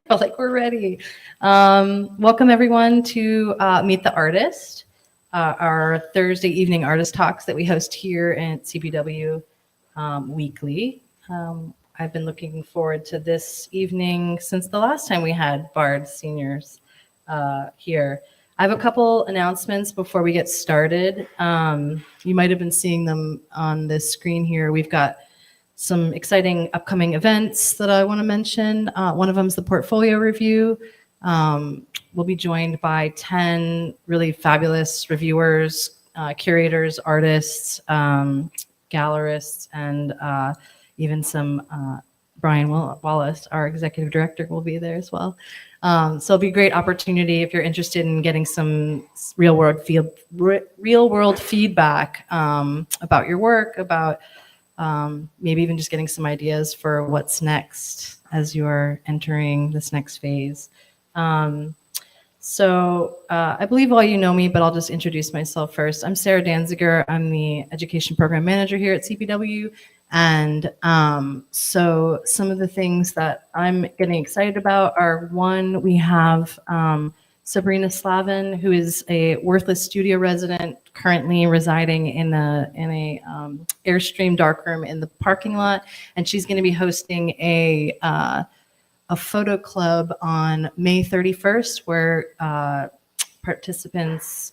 Felt like we're ready. Welcome everyone to Meet the Artist, our Thursday evening artist talks that we host here at CPW weekly. I've been looking forward to this evening since the last time we had Bard seniors here. I have a couple announcements before we get started. You might have been seeing them on this screen here. We've got some exciting upcoming events that I want to mention. One of them is the portfolio review. We'll be joined by 10 really fabulous reviewers, curators, artists, gallerists, and even some Brian Wallace, our executive director, will be there as well. So it'll be a great opportunity if you're interested in getting some real world feedback about your work, about maybe even just getting some ideas for what's next as you are entering this next phase. I believe all you know me, but I'll just introduce myself first. I'm Sara Danziger. I'm the education program manager here at CPW. And so some of the things that I'm getting excited about are, one, we have Sabrina Slavin, who is a Worthless studio resident currently residing in a Airstream darkroom in the parking lot, and she's going to be hosting a photo club on May 31st, where participants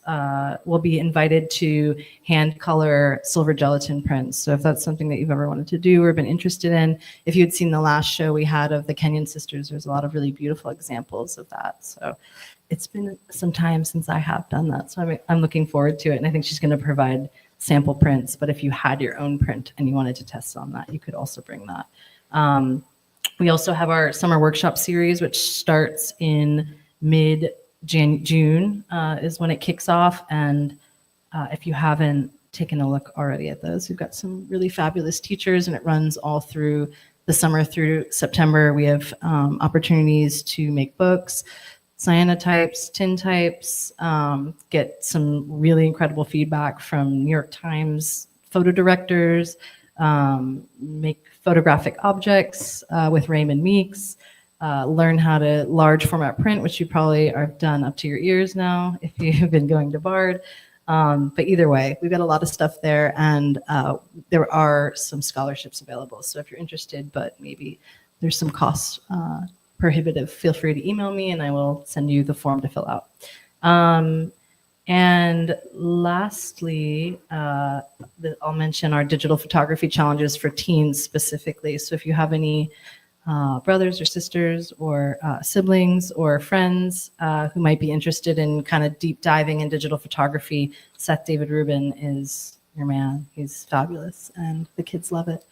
will be invited to hand color silver gelatin prints. So if that's something that you've ever wanted to do or been interested in, if you had seen the last show we had of the Kenyan sisters, there's a lot of really beautiful examples of that. So it's been some time since I have done that, so I'm looking forward to it. And I think she's going to provide sample prints, but if you had your own print and you wanted to test on that, you could also bring that. We also have our summer workshop series, which starts in mid-June is when it kicks off. And if you haven't taken a look already at those, we've got some really fabulous teachers, and it runs all through the summer through September. We have opportunities to make books, cyanotypes, tintypes, get some really incredible feedback from New York Times photo directors, make photographic objects with Raymond Meeks, learn how to large format print, which you probably have done up to your ears now if you've been going to Bard. But either way, we've got a lot of stuff there, and there are some scholarships available. So if you're interested, but maybe there's some costs prohibitive, feel free to email me and I will send you the form to fill out. And lastly, I'll mention our digital photography challenges for teens specifically. So if you have any brothers or sisters or siblings or friends who might be interested in kind of deep diving in digital photography, Seth David Rubin is your man. He's fabulous and the kids love it.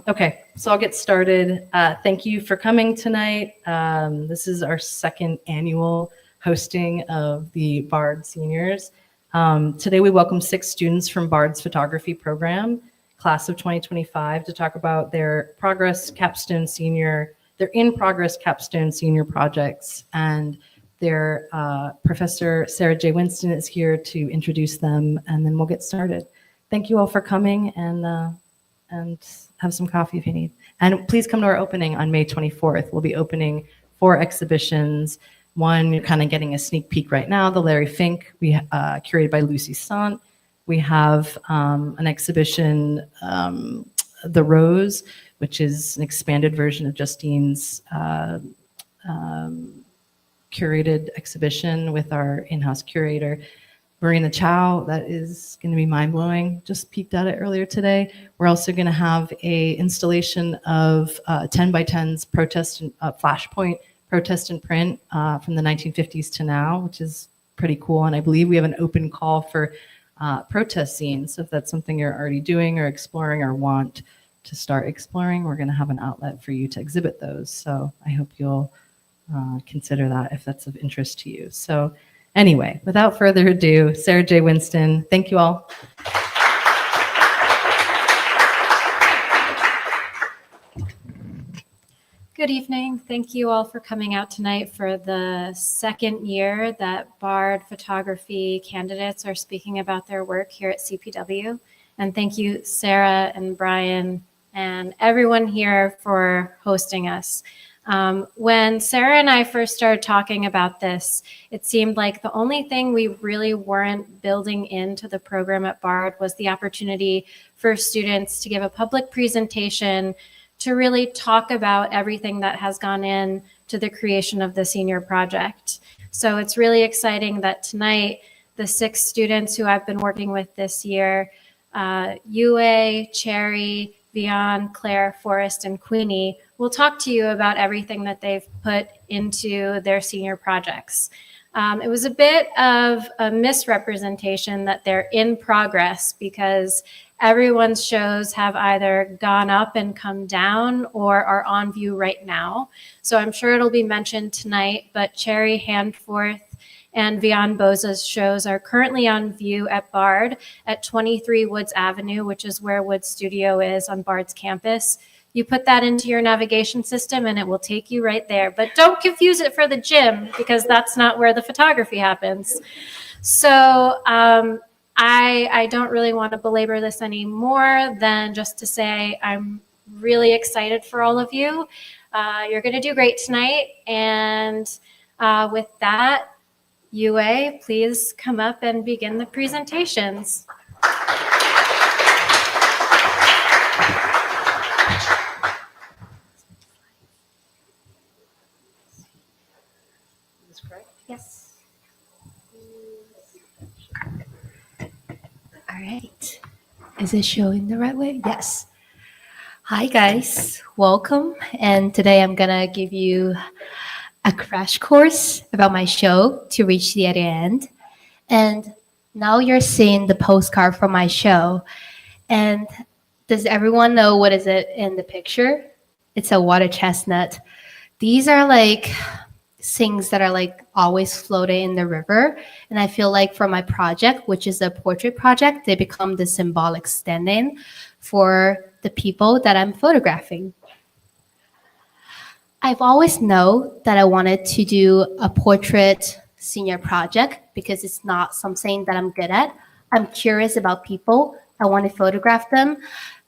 Okay, so I'll get started. Thank you for coming tonight. This is our second annual hosting of the Bard Seniors. Today we welcome 6 students from Bard's photography program, class of 2025, to talk about their in progress capstone senior projects, and their Professor Sarah J. Winston is here to introduce them, and then we'll get started. Thank you all for coming, and have some coffee if you need. And please come to our opening on May 24th. We'll be opening 4 exhibitions. One, you're kind of getting a sneak peek right now, the Larry Fink, curated by Lucy Sant. We have an exhibition, The Rose, which is an expanded version of Justine's curated exhibition with our in-house curator, Marina Chow. That is going to be mind-blowing. Just peeked at it earlier today. We're also going to have a installation of 10 by 10s protest and Flashpoint protest and print from the 1950s to now, which is pretty cool. And I believe we have an open call for protest scenes. So if that's something you're already doing or exploring or want to start exploring, we're going to have an outlet for you to exhibit those. So I hope you'll consider that if that's of interest to you. So anyway, without further ado, Sarah J. Winston, thank you all. Good evening. Thank you all for coming out tonight for the second year that Bard photography candidates are speaking about their work here at CPW. And thank you, Sara and Brian and everyone here for hosting us. When Sara and I first started talking about this, it seemed like the only thing we really weren't building into the program at Bard was the opportunity for students to give a public presentation to really talk about everything that has gone in to the creation of the senior project. So it's really exciting that tonight, the 6 students who I've been working with this year, Yue, Cherry, Vianne, Claire, Forrest, and Queenie, will talk to you about everything that they've put into their senior projects. It was a bit of a misrepresentation that they're in progress because everyone's shows have either gone up and come down or are on view right now. So I'm sure it'll be mentioned tonight, but Cherry, Handforth, and Vianne Bozza's shows are currently on view at Bard at 23 Woods Avenue, which is where Woods Studio is on Bard's campus. You put that into your navigation system and it will take you right there. But don't confuse it for the gym because that's not where the photography happens. So I don't really want to belabor this any more than just to say I'm really excited for all of you. You're going to do great tonight. And with that, Yue, please come up and begin the presentations. Yes. All right. Is it showing the right way? Yes. Hi, guys. Welcome. And today I'm going to give you a crash course about my show to reach the other end. And now you're seeing the postcard from my show. And does everyone know what is it in the picture? It's a water chestnut. These are like things that are like always floating in the river. And I feel like for my project, which is a portrait project, they become the symbolic stand-in for the people that I'm photographing. I've always known that I wanted to do a portrait senior project because it's not something that I'm good at. I'm curious about people. I want to photograph them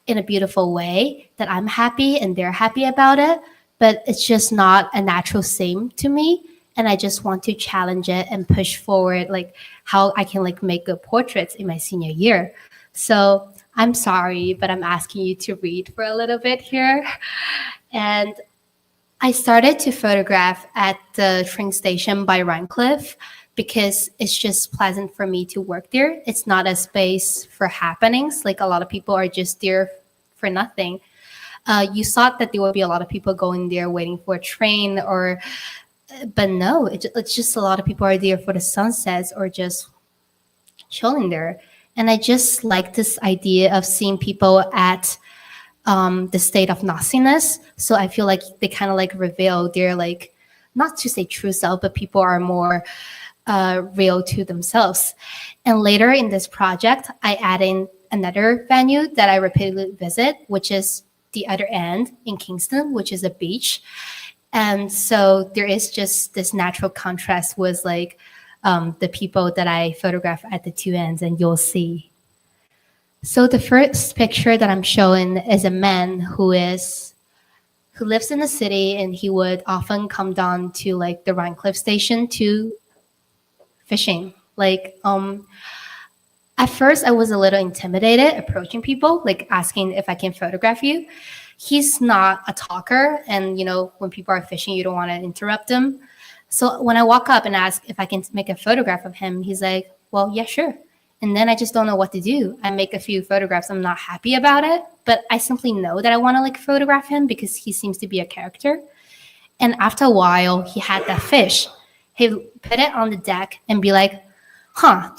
in a beautiful way that I'm happy and they're happy about it, but it's just not a natural thing to me. And I just want to challenge it and push forward like how I can like make good portraits in my senior year. So I'm sorry, but I'm asking you to read for a little bit here. And I started to photograph at the train station by Rhinecliff because it's just pleasant for me to work there. It's not a space for happenings. Like a lot of people are just there for nothing. You thought that there would be a lot of people going there waiting for a train but no, it's just a lot of people are there for the sunsets or just chilling there. And I just like this idea of seeing people at the state of nothingness. So I feel like they kind of like reveal their like, not to say true self, but people are more real to themselves. And later in this project, I add in another venue that I repeatedly visit, which is the other end in Kingston, which is a beach. And so there is just this natural contrast with like the people that I photograph at the two ends, and you'll see. So the first picture that I'm showing is a man who lives in the city, and he would often come down to like the Rhinecliff station to fishing. Like at first I was a little intimidated approaching people, like asking if I can photograph you. He's not a talker, and you know, when people are fishing, you don't want to interrupt them. So when I walk up and ask if I can make a photograph of him, he's like, well, yeah, sure. And then I just don't know what to do. I make a few photographs. I'm not happy about it, but I simply know that I want to like photograph him because he seems to be a character. And after a while, he had that fish. He put it on the deck and be like,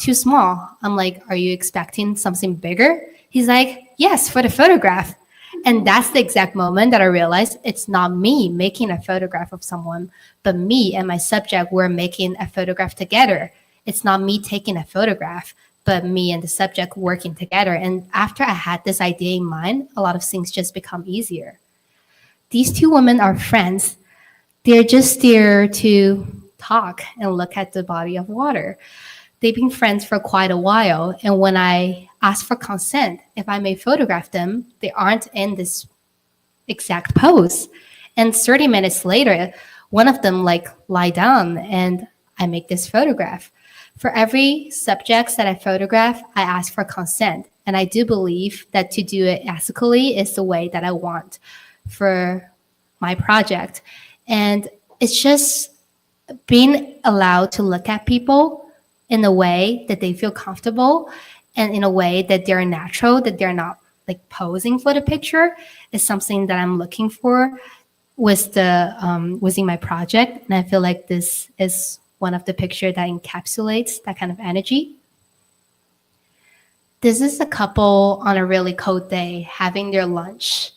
too small. I'm like, are you expecting something bigger? He's like, yes, for the photograph. And that's the exact moment that I realized it's not me making a photograph of someone, but me and my subject were making a photograph together. It's not me taking a photograph, but me and the subject working together. And after I had this idea in mind, a lot of things just become easier. These two women are friends. They're just there to talk and look at the body of water. They've been friends for quite a while. And when I asked for consent, if I may photograph them, they aren't in this exact pose. And 30 minutes later, one of them like lie down and I make this photograph. For every subjects that I photograph, I ask for consent. And I do believe that to do it ethically is the way that I want for my project. And it's just being allowed to look at people in a way that they feel comfortable and in a way that they're natural, that they're not like posing for the picture is something that I'm looking for with within my project. And I feel like this is one of the pictures that encapsulates that kind of energy. This is a couple on a really cold day having their lunch.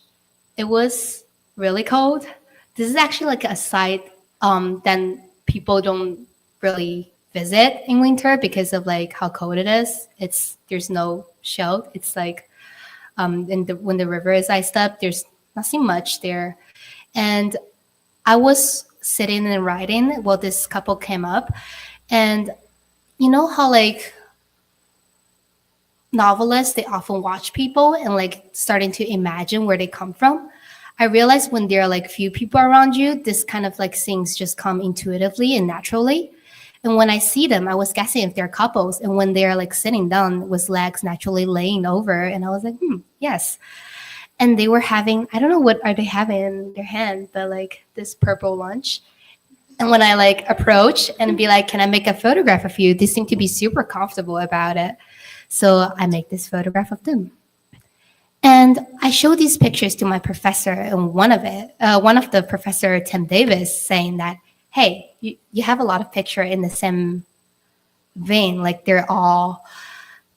It was really cold. This is actually like a site that people don't really visit in winter because of like how cold it is. There's no shelter. It's like when the river is iced up, there's nothing much there. And I was sitting and writing while this couple came up. And you know how like novelists, they often watch people and like starting to imagine where they come from. I realized when there are like few people around you, this kind of like things just come intuitively and naturally. And when I see them, I was guessing if they're couples. And when they're like sitting down with legs naturally laying over, and I was like, yes. And they were having, I don't know what are they having in their hand, but like this purple lunch. And when I like approach and be like, can I make a photograph of you? They seem to be super comfortable about it. So I make this photograph of them. And I showed these pictures to my professor, and one of the professor, Tim Davis, saying that, hey, you have a lot of picture in the same vein. Like they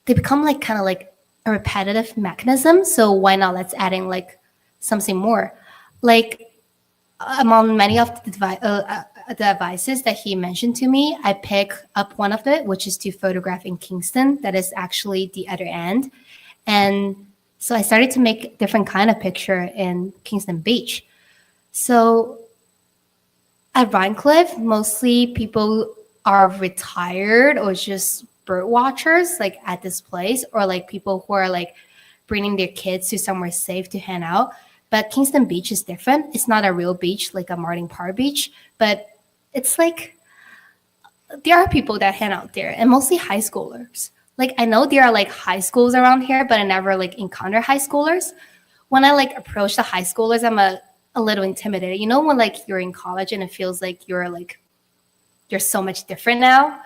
become like kind of like a repetitive mechanism. So why not let's add in like something more. Like among many of the advices that he mentioned to me, I pick up one of it, which is to photograph in Kingston. That is actually the other end. And so I started to make different kind of picture in Kingston Beach. So at Vinecliff, mostly people are retired or just bird watchers, like at this place, or like people who are like bringing their kids to somewhere safe to hang out. But Kingston Beach is different. It's not a real beach like a Martin Parr beach, but it's like there are people that hang out there, and mostly high schoolers. Like I know there are like high schools around here, but I never like encounter high schoolers. When I like approach the high schoolers, I'm a little intimidated. You know when like you're in college and it feels like you're so much different now.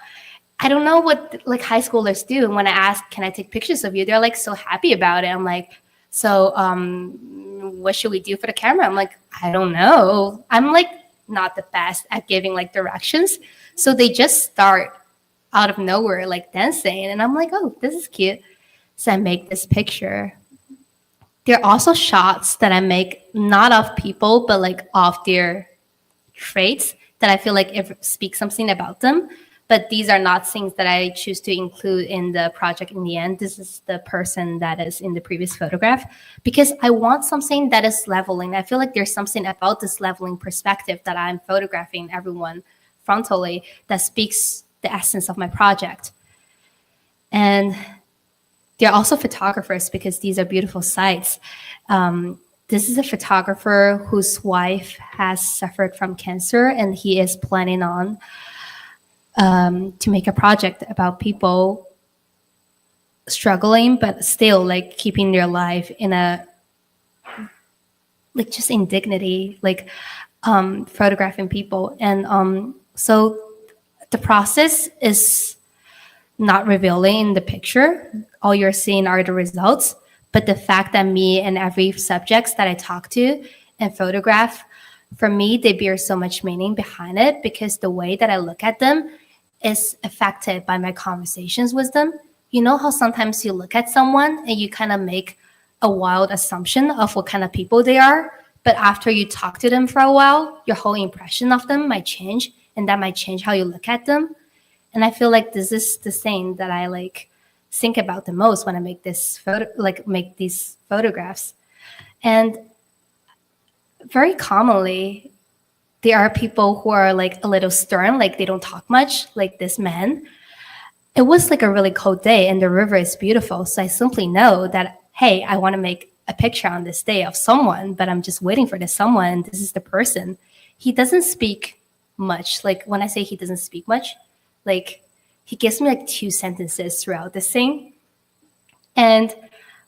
I don't know what like high schoolers do. And when I ask, can I take pictures of you? They're like so happy about it. I'm like, so what should we do for the camera? I'm like, I don't know. I'm like not the best at giving like directions. So they just start out of nowhere like dancing. And I'm like, oh, this is cute. So I make this picture. There are also shots that I make not of people, but like of their traits that I feel like it speaks something about them. But these are not things that I choose to include in the project in the end. This is the person that is in the previous photograph because I want something that is leveling. I feel like there's something about this leveling perspective that I'm photographing everyone frontally that speaks the essence of my project. And they're also photographers because these are beautiful sites. This is a photographer whose wife has suffered from cancer, and he is planning on to make a project about people struggling, but still like keeping their life in a like just in dignity, like photographing people. And so the process is not revealing in the picture. All you're seeing are the results. But the fact that me and every subjects that I talk to and photograph, for me, they bear so much meaning behind it because the way that I look at them is affected by my conversations with them. You know how sometimes you look at someone and you kind of make a wild assumption of what kind of people they are. But after you talk to them for a while, your whole impression of them might change, and that might change how you look at them. And I feel like this is the thing that I like think about the most when I make this make these photographs. And very commonly, there are people who are like a little stern, like they don't talk much, like this man. It was like a really cold day and the river is beautiful. So I simply know that, hey, I want to make a picture on this day of someone, but I'm just waiting for this someone. This is the person. He doesn't speak much. Like when I say he doesn't speak much, like he gives me like 2 sentences throughout this thing. And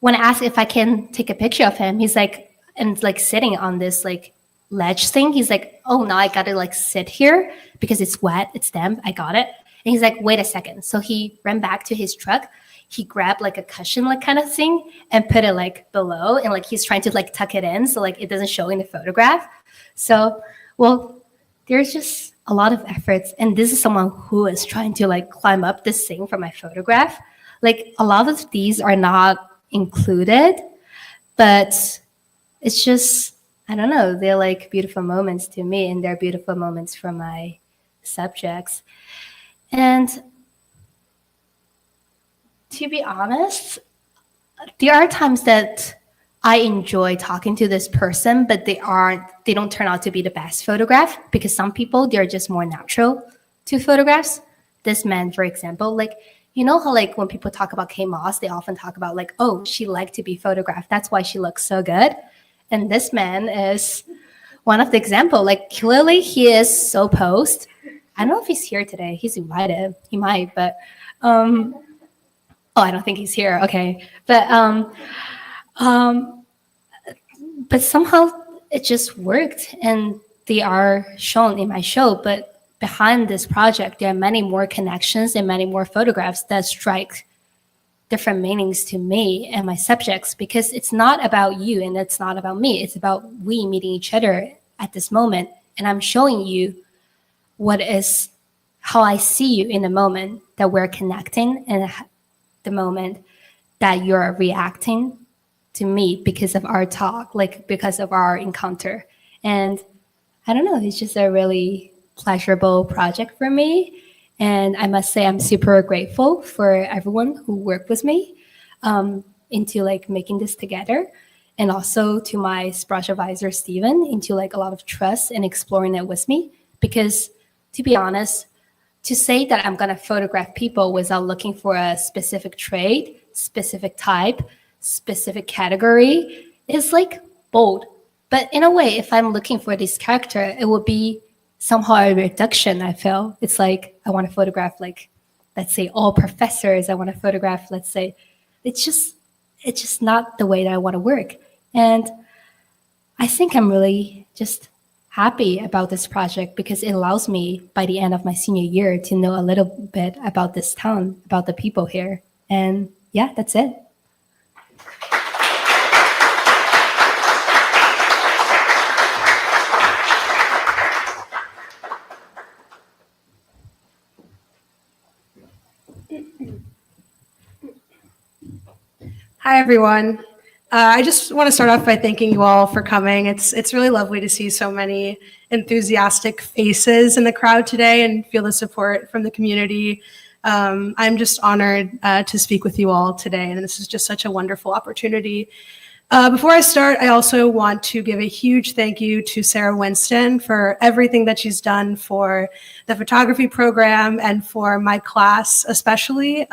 when I ask if I can take a picture of him, he's like, and like sitting on this like ledge thing. He's like, oh, no, I got to like sit here because it's wet. It's damp. I got it. And he's like, wait a second. So he ran back to his truck. He grabbed like a cushion like kind of thing and put it like below. And like he's trying to like tuck it in so like it doesn't show in the photograph. So, well, there's just a lot of efforts. And this is someone who is trying to like climb up this thing for my photograph. Like a lot of these are not included, but it's just, I don't know, they're like beautiful moments to me, and they're beautiful moments for my subjects. And to be honest, there are times that I enjoy talking to this person, but they don't turn out to be the best photograph, because some people, they're just more natural to photographs. This man, for example, like, you know how like when people talk about Kay Moss, they often talk about like, oh, she liked to be photographed. That's why she looks so good. And this man is one of the example. Like clearly he is so posed. I don't know if he's here today. He's invited. He might, but oh, I don't think he's here. Okay. But somehow it just worked, and they are shown in my show. But behind this project, there are many more connections and many more photographs that strike different meanings to me and my subjects, because it's not about you and it's not about me. It's about we meeting each other at this moment. And I'm showing you what is how I see you in the moment that we're connecting, and the moment that you're reacting to me because of our talk, like because of our encounter. And I don't know, it's just a really pleasurable project for me. And I must say I'm super grateful for everyone who worked with me into like making this together. And also to my brush advisor, Steven, into like a lot of trust and exploring it with me. Because to be honest, to say that I'm gonna photograph people without looking for a specific trait, specific type, specific category is like bold. But in a way, if I'm looking for this character, it would be somehow a reduction. I feel it's like I want to photograph, like, let's say all professors. I want to photograph, let's say, it's just not the way that I want to work. And I think I'm really just happy about this project, because it allows me by the end of my senior year to know a little bit about this town, about the people here. And yeah, that's it. Hi, everyone. I just want to start off by thanking you all for coming. It's really lovely to see so many enthusiastic faces in the crowd today and feel the support from the community. I'm just honored to speak with you all today, and this is just such a wonderful opportunity. Before I start, I also want to give a huge thank you to Sara Winston for everything that she's done for the photography program and for my class especially.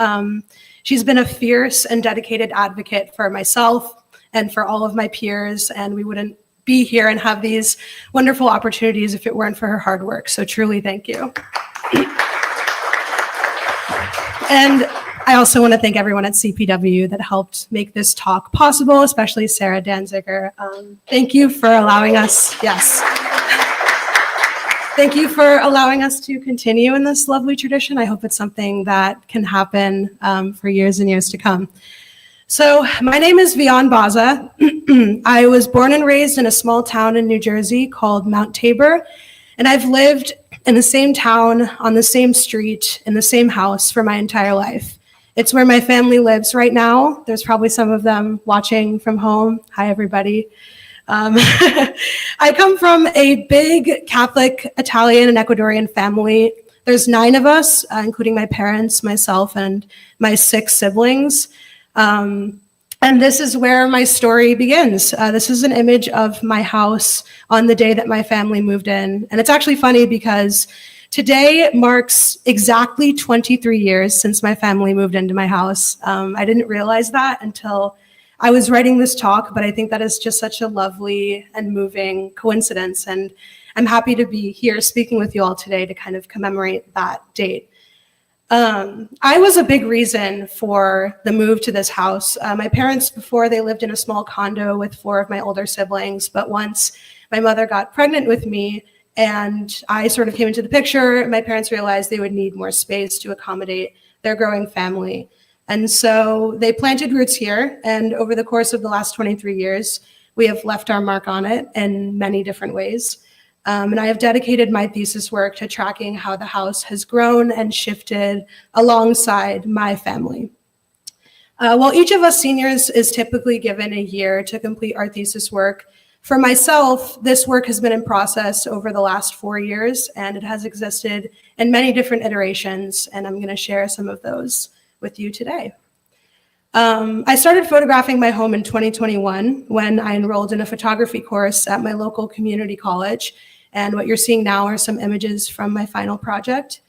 She's been a fierce and dedicated advocate for myself and for all of my peers, and we wouldn't be here and have these wonderful opportunities if it weren't for her hard work. So truly, thank you. And I also want to thank everyone at CPW that helped make this talk possible, especially Sara Danziger. Thank you for allowing us, yes. Thank you for allowing us to continue in this lovely tradition. I hope it's something that can happen for years and years to come. So my name is Vianne Bozza. I was born and raised in a small town in New Jersey called Mount Tabor, and I've lived in the same town, on the same street, in the same house for my entire life. It's where my family lives right now. There's probably some of them watching from home. Hi, everybody. I come from a big Catholic, Italian, and Ecuadorian family. There's 9 of us, including my parents, myself, and my 6 siblings. And this is where my story begins. This is an image of my house on the day that my family moved in. And it's actually funny because today marks exactly 23 years since my family moved into my house. I didn't realize that until I was writing this talk, but I think that is just such a lovely and moving coincidence. And I'm happy to be here speaking with you all today to kind of commemorate that date. I was a big reason for the move to this house. My parents, before, they lived in a small condo with 4 of my older siblings, but once my mother got pregnant with me and I sort of came into the picture, my parents realized they would need more space to accommodate their growing family. And so they planted roots here, and over the course of the last 23 years, we have left our mark on it in many different ways. And I have dedicated my thesis work to tracking how the house has grown and shifted alongside my family. While each of us seniors is typically given a year to complete our thesis work, for myself, this work has been in process over the last 4 years, and it has existed in many different iterations, and I'm going to share some of those with you today. I started photographing my home in 2021 when I enrolled in a photography course at my local community college. And what you're seeing now are some images from my final project.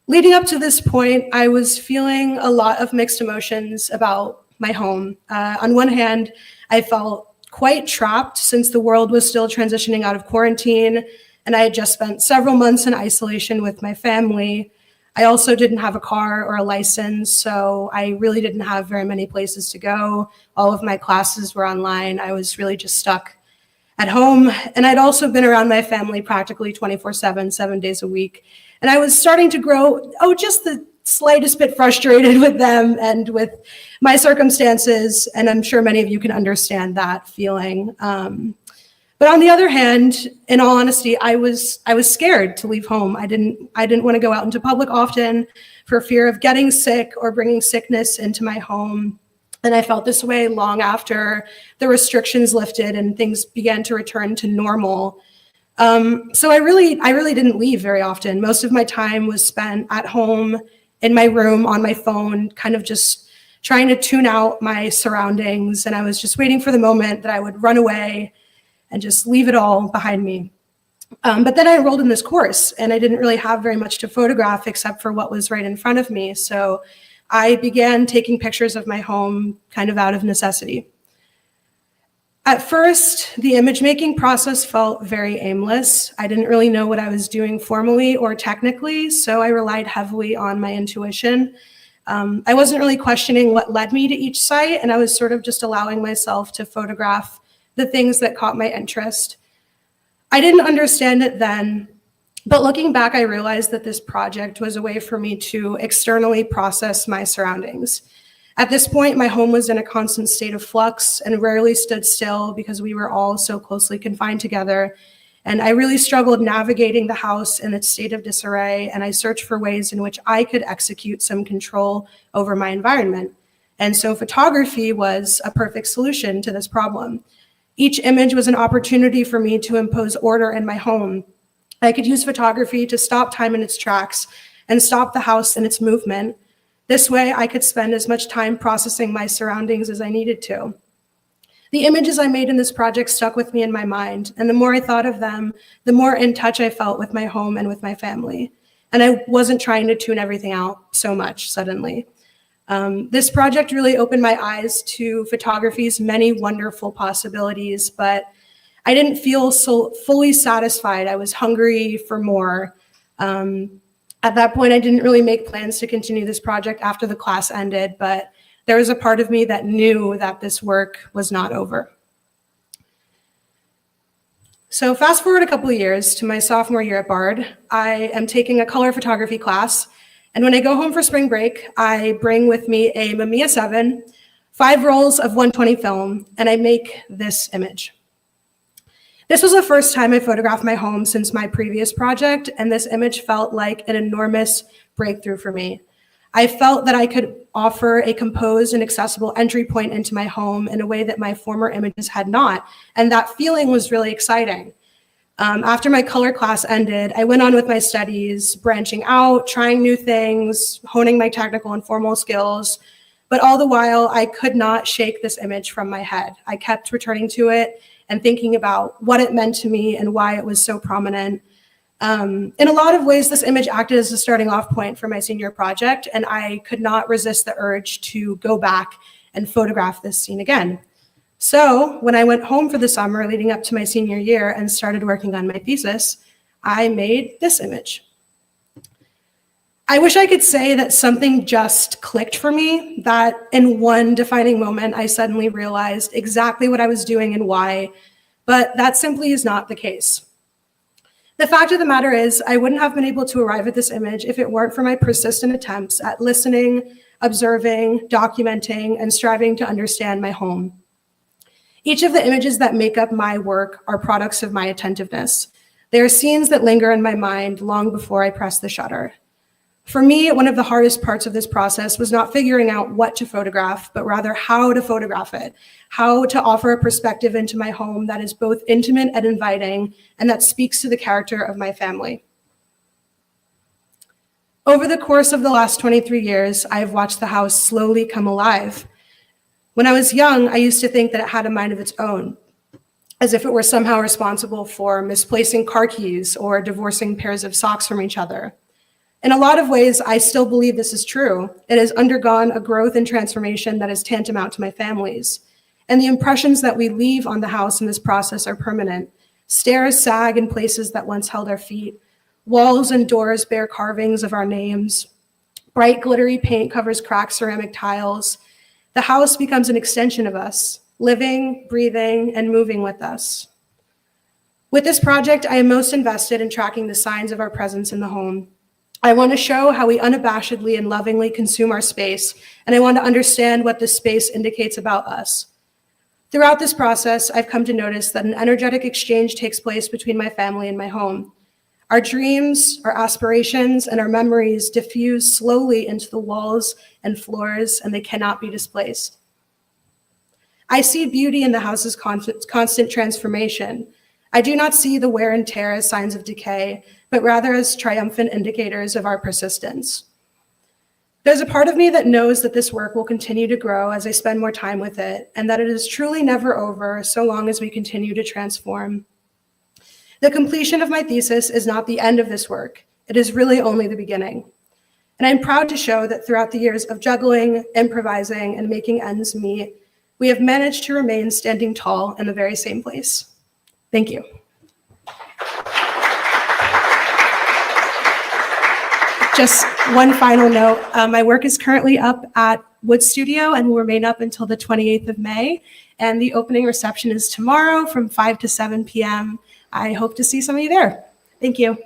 Leading up to this point, I was feeling a lot of mixed emotions about my home. On one hand, I felt quite trapped since the world was still transitioning out of quarantine, and I had just spent several months in isolation with my family. I also didn't have a car or a license, so I really didn't have very many places to go. All of my classes were online. I was really just stuck at home. And I'd also been around my family practically 24/7, 7 days a week. And I was starting to grow, just the slightest bit frustrated with them and with my circumstances. And I'm sure many of you can understand that feeling. But on the other hand, in all honesty, I was scared to leave home. I didn't want to go out into public often for fear of getting sick or bringing sickness into my home. And I felt this way long after the restrictions lifted and things began to return to normal. So I really didn't leave very often. Most of my time was spent at home, in my room, on my phone, kind of just trying to tune out my surroundings. And I was just waiting for the moment that I would run away and just leave it all behind me. But then I enrolled in this course, and I didn't really have very much to photograph except for what was right in front of me. So I began taking pictures of my home kind of out of necessity. At first, the image making process felt very aimless. I didn't really know what I was doing formally or technically, so I relied heavily on my intuition. I wasn't really questioning what led me to each site, and I was sort of just allowing myself to photograph the things that caught my interest. I didn't understand it then, but looking back, I realized that this project was a way for me to externally process my surroundings. At this point, my home was in a constant state of flux and rarely stood still because we were all so closely confined together. And I really struggled navigating the house in its state of disarray, and I searched for ways in which I could execute some control over my environment. And so photography was a perfect solution to this problem. Each image was an opportunity for me to impose order in my home. I could use photography to stop time in its tracks and stop the house in its movement. This way, I could spend as much time processing my surroundings as I needed to. The images I made in this project stuck with me in my mind, and the more I thought of them, the more in touch I felt with my home and with my family. And I wasn't trying to tune everything out so much suddenly. This project really opened my eyes to photography's many wonderful possibilities, but I didn't feel so fully satisfied. I was hungry for more. At that point, I didn't really make plans to continue this project after the class ended, but there was a part of me that knew that this work was not over. So fast forward a couple of years to my sophomore year at Bard. I am taking a color photography class, and when I go home for spring break, I bring with me a Mamiya 7, 5 rolls of 120 film, and I make this image. This was the first time I photographed my home since my previous project, and this image felt like an enormous breakthrough for me. I felt that I could offer a composed and accessible entry point into my home in a way that my former images had not, and that feeling was really exciting. After my color class ended, I went on with my studies, branching out, trying new things, honing my technical and formal skills, but all the while, I could not shake this image from my head. I kept returning to it and thinking about what it meant to me and why it was so prominent. In a lot of ways, this image acted as a starting off point for my senior project, and I could not resist the urge to go back and photograph this scene again. So when I went home for the summer leading up to my senior year and started working on my thesis, I made this image. I wish I could say that something just clicked for me, that in one defining moment, I suddenly realized exactly what I was doing and why, but that simply is not the case. The fact of the matter is, I wouldn't have been able to arrive at this image if it weren't for my persistent attempts at listening, observing, documenting, and striving to understand my home. Each of the images that make up my work are products of my attentiveness. They are scenes that linger in my mind long before I press the shutter. For me, one of the hardest parts of this process was not figuring out what to photograph, but rather how to photograph it, how to offer a perspective into my home that is both intimate and inviting, and that speaks to the character of my family. Over the course of the last 23 years, I have watched the house slowly come alive. When I was young, I used to think that it had a mind of its own, as if it were somehow responsible for misplacing car keys or divorcing pairs of socks from each other. In a lot of ways, I still believe this is true. It has undergone a growth and transformation that is tantamount to my family's. And the impressions that we leave on the house in this process are permanent. Stairs sag in places that once held our feet. Walls and doors bear carvings of our names. Bright, glittery paint covers cracked ceramic tiles. The house becomes an extension of us, living, breathing, and moving with us. With this project, I am most invested in tracking the signs of our presence in the home. I want to show how we unabashedly and lovingly consume our space, and I want to understand what this space indicates about us. Throughout this process, I've come to notice that an energetic exchange takes place between my family and my home. Our dreams, our aspirations, and our memories diffuse slowly into the walls and floors, and they cannot be displaced. I see beauty in the house's constant transformation. I do not see the wear and tear as signs of decay, but rather as triumphant indicators of our persistence. There's a part of me that knows that this work will continue to grow as I spend more time with it, and that it is truly never over so long as we continue to transform. The completion of my thesis is not the end of this work. It is really only the beginning. And I'm proud to show that throughout the years of juggling, improvising, and making ends meet, we have managed to remain standing tall in the very same place. Thank you. Just one final note, my work is currently up at Wood Studio and will remain up until the 28th of May. And the opening reception is tomorrow from 5 to 7 p.m. I hope to see some of you there. Thank you.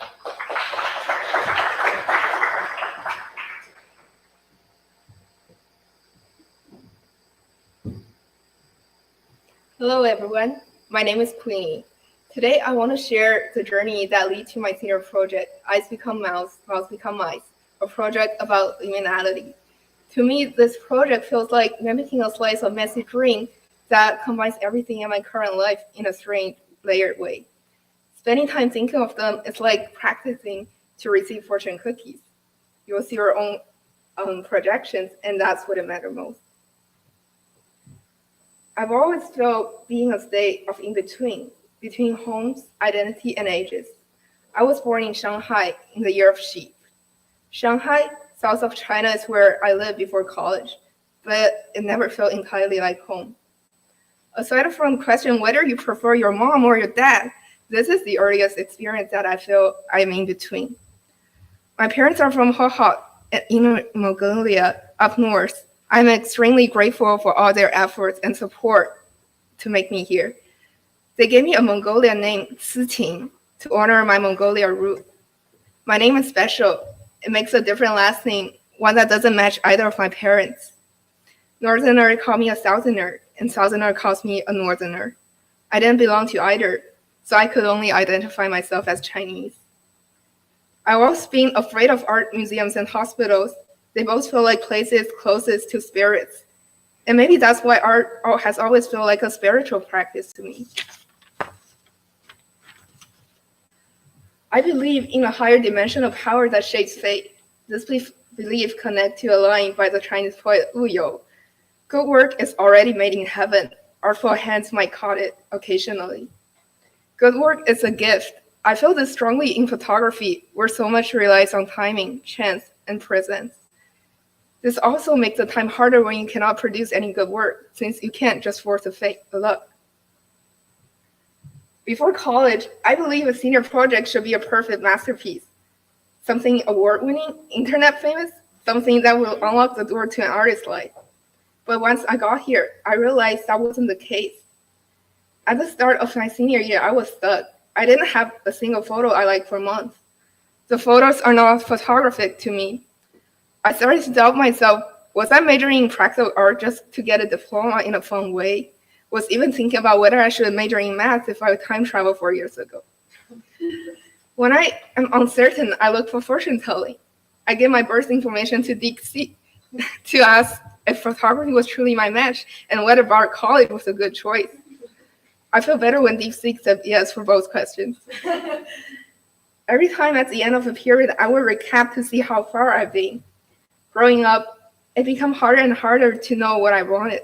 Hello, everyone. My name is Queenie. Today, I want to share the journey that led to my senior project, Eyes Become Mouths, Mouths Become Mice, a project about liminality. To me, this project feels like mimicking a slice of messy dream that combines everything in my current life in a strange, layered way. Spending time thinking of them is like practicing to receive fortune cookies. You'll see your own projections, and that's what matters most. I've always felt being a state of in-between, between homes, identity, and ages. I was born in Shanghai in the year of sheep. Shanghai, south of China, is where I lived before college, but it never felt entirely like home. Aside from the question whether you prefer your mom or your dad, this is the earliest experience that I feel I'm in between. My parents are from Hohhot in Inner Mongolia, up north. I'm extremely grateful for all their efforts and support to make me here. They gave me a Mongolian name, Siting, to honor my Mongolian root. My name is special. It makes a different last name, one that doesn't match either of my parents. Northerner call me a Southerner, and Southerner calls me a Northerner. I didn't belong to either, so I could only identify myself as Chinese. I've always been afraid of art museums and hospitals. They both feel like places closest to spirits. And maybe that's why art has always felt like a spiritual practice to me. I believe in a higher dimension of power that shapes fate. This belief connects to a line by the Chinese poet Wu You. Good work is already made in heaven. Artful hands might cut it occasionally. Good work is a gift. I feel this strongly in photography, where so much relies on timing, chance, and presence. This also makes the time harder when you cannot produce any good work, since you can't just force a fate of luck. Before college, I believe a senior project should be a perfect masterpiece, something award-winning, internet famous, something that will unlock the door to an artist's life. But once I got here, I realized that wasn't the case. At the start of my senior year, I was stuck. I didn't have a single photo I liked for months. The photos are not photographic to me. I started to doubt myself. Was I majoring in practical art just to get a diploma in a fun way? Was even thinking about whether I should major in math if I would time travel 4 years ago. When I am uncertain, I look for fortune telling. I give my birth information to DeepSeek to ask if photography was truly my match and whether Bard College was a good choice. I feel better when DeepSeek said yes for both questions. Every time at the end of a period, I will recap to see how far I've been. Growing up, it became harder and harder to know what I wanted,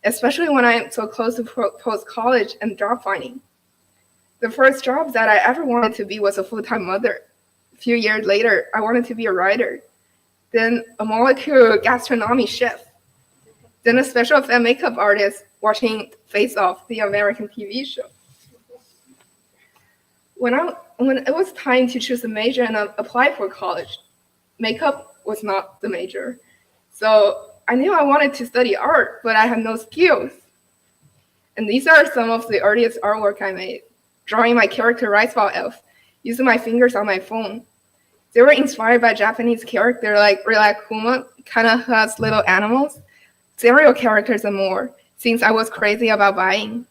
especially when I am so close to post-college and job finding. The first job that I ever wanted to be was a full-time mother. A few years later, I wanted to be a writer, then a molecular gastronomy chef, then a special effect makeup artist watching Face Off, the American TV show. When it was time to choose a major and apply for college, makeup was not the major. So I knew I wanted to study art, but I had no skills. And these are some of the earliest artwork I made, drawing my character Riceball Elf, using my fingers on my phone. They were inspired by Japanese character like Rilakkuma, kind of has little animals, serial characters and more, since I was crazy about buying.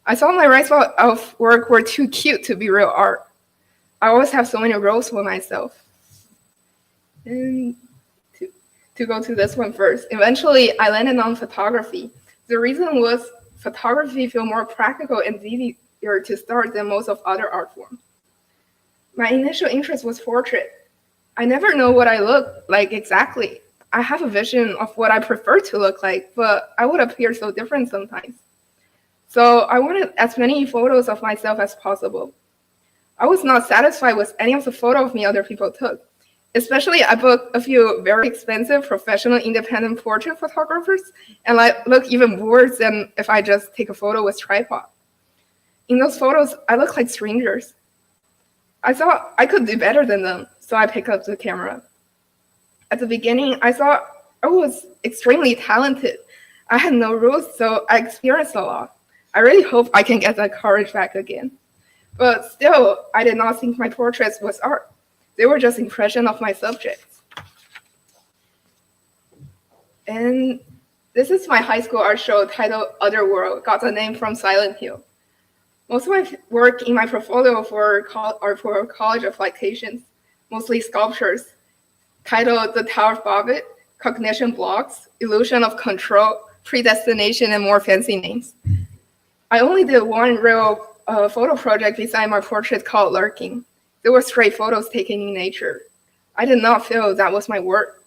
I thought my Riceball Elf work were too cute to be real art. I always have so many roles for myself. And to go to this one first, eventually I landed on photography. The reason was photography feel more practical and easier to start than most of other art forms. My initial interest was portrait. I never know what I look like exactly. I have a vision of what I prefer to look like, but I would appear so different sometimes. So I wanted as many photos of myself as possible. I was not satisfied with any of the photos of me other people took. Especially, I booked a few very expensive professional independent portrait photographers, and I look even worse than if I just take a photo with tripod. In those photos, I look like strangers. I thought I could do better than them, so I picked up the camera. At the beginning, I thought I was extremely talented. I had no rules, so I experienced a lot. I really hope I can get that courage back again. But still, I did not think my portraits was art. They were just impression of my subjects. And this is my high school art show titled Otherworld, got the name from Silent Hill. Most of my work in my portfolio are for college applications, mostly sculptures, titled The Tower of Babbitt, Cognition Blocks, Illusion of Control, Predestination, and more fancy names. I only did one real photo project beside my portrait called Lurking. There were stray photos taken in nature. I did not feel that was my work.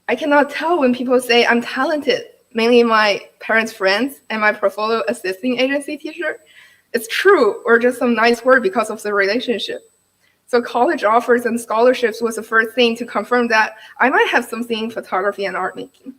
I cannot tell when people say I'm talented, mainly my parents' friends and my portfolio assisting agency teacher. It's true, or just some nice word because of the relationship. So college offers and scholarships was the first thing to confirm that I might have something in photography and art making.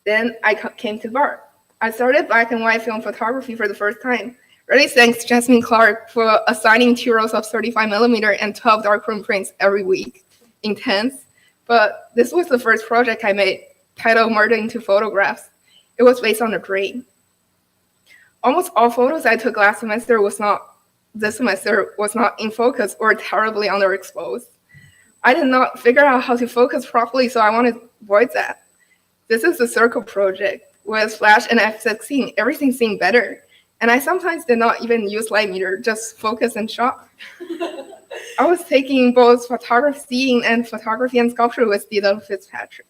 Then I came to Bard. I started black and white film photography for the first time. Really thanks Jasmine Clark for assigning 2 rolls of 35mm and 12 darkroom prints every week. Intense. But this was the first project I made, titled Murder into Photographs. It was based on a dream. Almost all photos I took last semester this semester was not in focus or terribly underexposed. I did not figure out how to focus properly, so I wanted to avoid that. This is the Circle project. With Flash and F16, everything seemed better. And I sometimes did not even use light meter, just focus and shot. I was taking both photography and sculpture with Dita Fitzpatrick.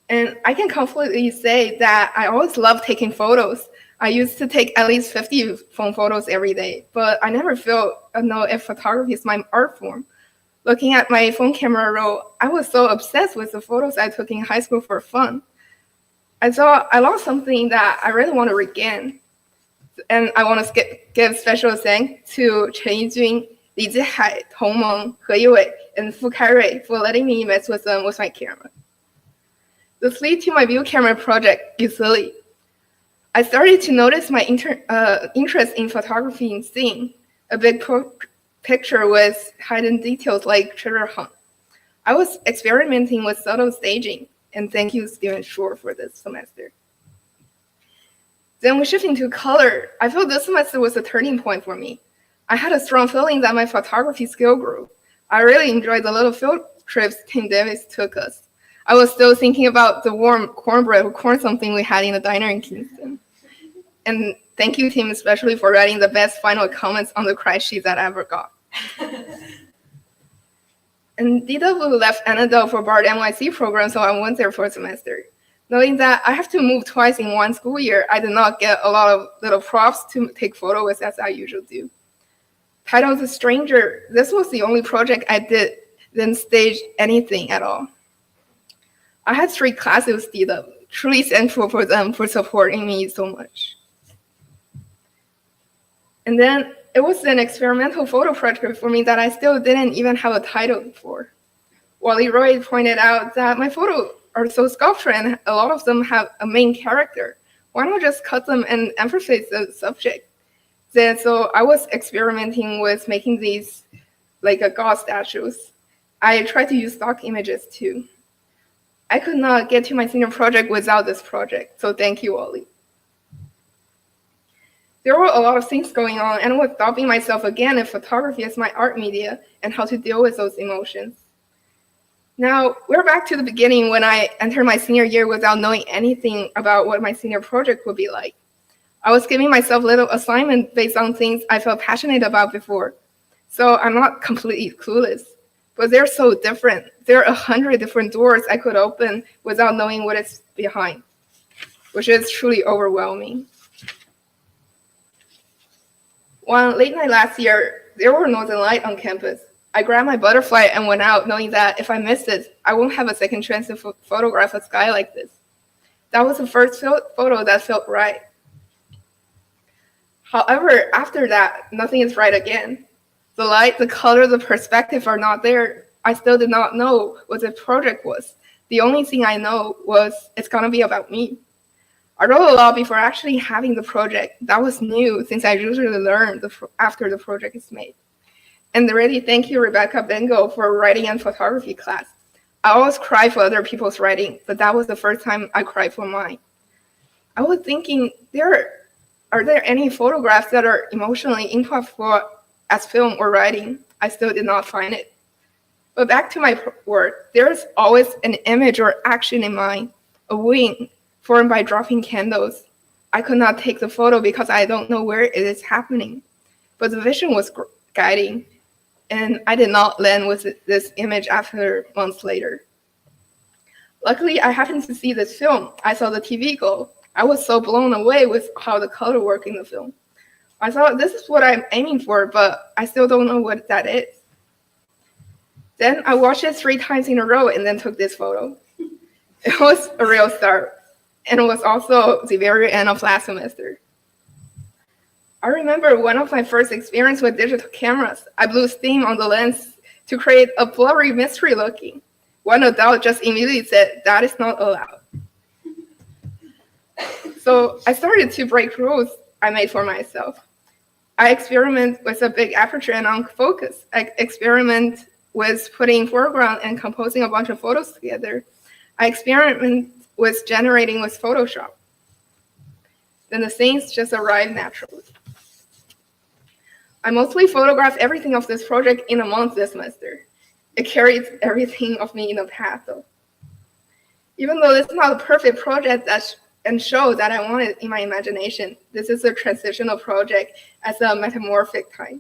And I can confidently say that I always loved taking photos. I used to take at least 50 phone photos every day, but I never know if photography is my art form. Looking at my phone camera roll, I was so obsessed with the photos I took in high school for fun. I thought I lost something that I really want to regain. And I want to give special thanks to Chen Yijun, Li Zihai, Tong Meng, He Yue, and Fu Kairui for letting me mess with them with my camera. This led to my view camera project, Yusili. I started to notice my interest in photography and seeing a big picture with hidden details like treasure hunt. I was experimenting with subtle staging, and thank you, Steven Shore, for this semester. Then we shift into color. I felt this semester was a turning point for me. I had a strong feeling that my photography skill grew. I really enjoyed the little field trips Tim Davis took us. I was still thinking about the warm cornbread or corn something we had in the diner in Kingston. And thank you, Tim, especially for writing the best final comments on the cry sheet that I ever got. And DW left Annandale for BARD NYC program, so I went there for a semester. Knowing that I have to move twice in one school year, I did not get a lot of little props to take photos with as I usually do. Titled The Stranger, this was the only project I didn't stage anything at all. I had 3 classes with DW, truly thankful for them for supporting me so much. And then it was an experimental photo project for me that I still didn't even have a title for. Wally Roy pointed out that my photos are so sculptural and a lot of them have a main character. Why not just cut them and emphasize the subject? So I was experimenting with making these like a god statues. I tried to use stock images too. I could not get to my senior project without this project, so thank you, Wally. There were a lot of things going on, and I was doubting myself again if photography is my art media and how to deal with those emotions. Now, we're back to the beginning when I entered my senior year without knowing anything about what my senior project would be like. I was giving myself little assignments based on things I felt passionate about before, so I'm not completely clueless. But they're so different. There are 100 different doors I could open without knowing what is behind, which is truly overwhelming. One late night last year, there were Northern Lights on campus. I grabbed my butterfly and went out knowing that if I missed it, I won't have a second chance to photograph a sky like this. That was the first photo that felt right. However, after that, nothing is right again. The light, the color, the perspective are not there. I still did not know what the project was. The only thing I know was it's gonna be about me. I wrote a lot before actually having the project. That was new since I usually learn after the project is made. And really thank you, Rebecca Bengo, for writing and photography class. I always cry for other people's writing, but that was the first time I cried for mine. I was thinking, are there any photographs that are emotionally impactful as film or writing? I still did not find it. But back to my work, there's always an image or action in mind, a wing formed by dropping candles. I could not take the photo because I don't know where it is happening, but the vision was guiding, and I did not land with this image after months later. Luckily, I happened to see this film. I saw the TV go. I was so blown away with how the color worked in the film. I thought this is what I'm aiming for, but I still don't know what that is. Then I watched it 3 times in a row and then took this photo. It was a real start. And it was also the very end of last semester. I remember one of my first experiences with digital cameras. I blew steam on the lens to create a blurry mystery looking. One adult just immediately said, that is not allowed. So I started to break rules I made for myself. I experiment with a big aperture and on focus. I experiment with putting foreground and composing a bunch of photos together. I experiment with generating with Photoshop. Then the things just arrive naturally. I mostly photographed everything of this project in a month this semester. It carries everything of me in the past though. Even though this is not a perfect project and show that I wanted in my imagination, this is a transitional project as a metamorphic time.